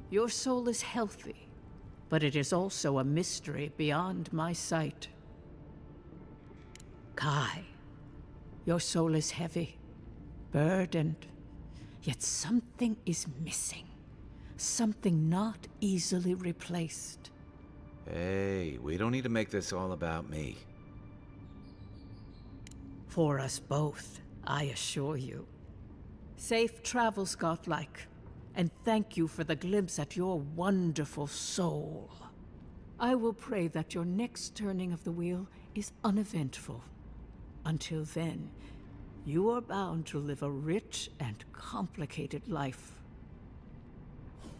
Your soul is healthy, but it is also a mystery beyond my sight. Kai, your soul is heavy, burdened, yet something is missing. Something not easily replaced. Hey, we don't need to make this all about me. For us both, I assure you. Safe travels, godlike, and thank you for the glimpse at your wonderful soul. I will pray that your next turning of the wheel is uneventful. Until then, you are bound to live a rich and complicated life.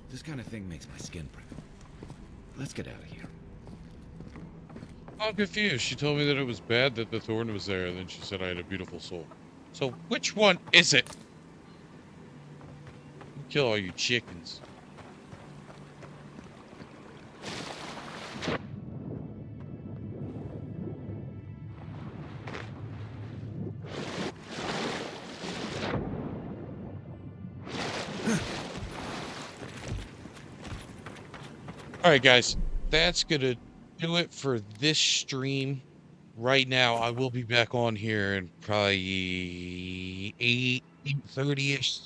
This kind of thing makes my skin prickle. Let's get out of here. I'm confused. She told me that it was bad that the thorn was there, and then she said I had a beautiful soul. So which one is it? Kill all you chickens. Alright guys, that's gonna do it for this stream. Right now, I will be back on here in probably 8:30-ish.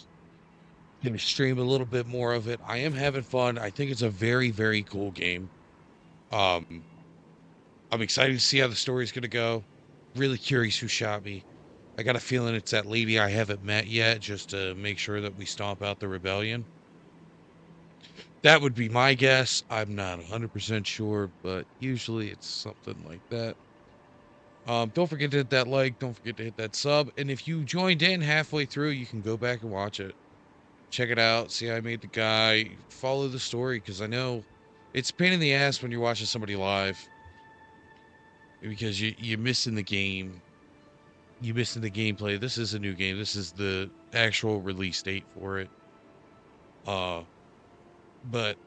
Gonna stream a little bit more of it. I am having fun. I think it's a very, very cool game. I'm excited to see how the story's gonna go. Really curious who shot me. I got a feeling it's that lady I haven't met yet, just to make sure that we stomp out the rebellion. That would be my guess. I'm not 100% sure, but usually it's something like that. Don't forget to hit that like. Don't forget to hit that sub. And if you joined in halfway through, you can go back and watch it. Check it out. See how I made the guy. Follow the story, because I know it's a pain in the ass when you're watching somebody live. Because you're missing the game. You're missing the gameplay. This is a new game. This is the actual release date for it. But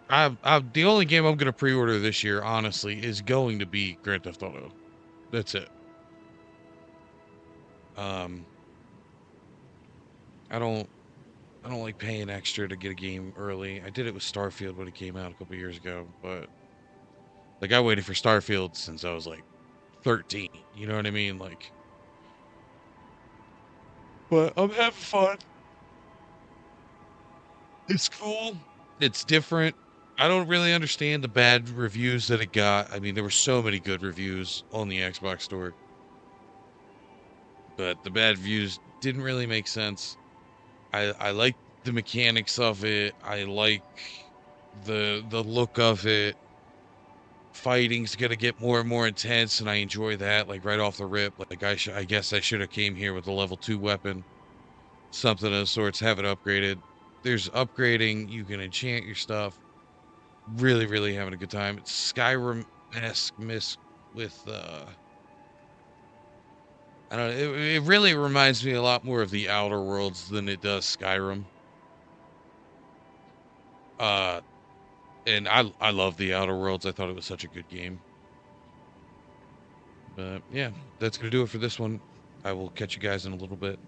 the only game I'm going to pre-order this year, honestly, is going to be Grand Theft Auto. That's it. I don't like paying extra to get a game early. I did it with Starfield when it came out a couple years ago, but like I waited for Starfield since I was like 13. You know what I mean? Like, but I'm having fun. It's cool. It's different. I don't really understand the bad reviews that it got. I mean, there were so many good reviews on the Xbox store, but the bad reviews didn't really make sense. I like the mechanics of it. I like the look of it. Fighting's gonna get more and more intense, and I enjoy that. Like right off the rip. Like I guess I should have came here with a level 2 weapon something of sorts, have it upgraded. There's upgrading, you can enchant your stuff. Really, really having a good time. It's Skyrim-esque with I don't know, it really reminds me a lot more of the Outer Worlds than it does Skyrim. And I love the Outer Worlds. I thought it was such a good game. But yeah, that's gonna do it for this one. I will catch you guys in a little bit.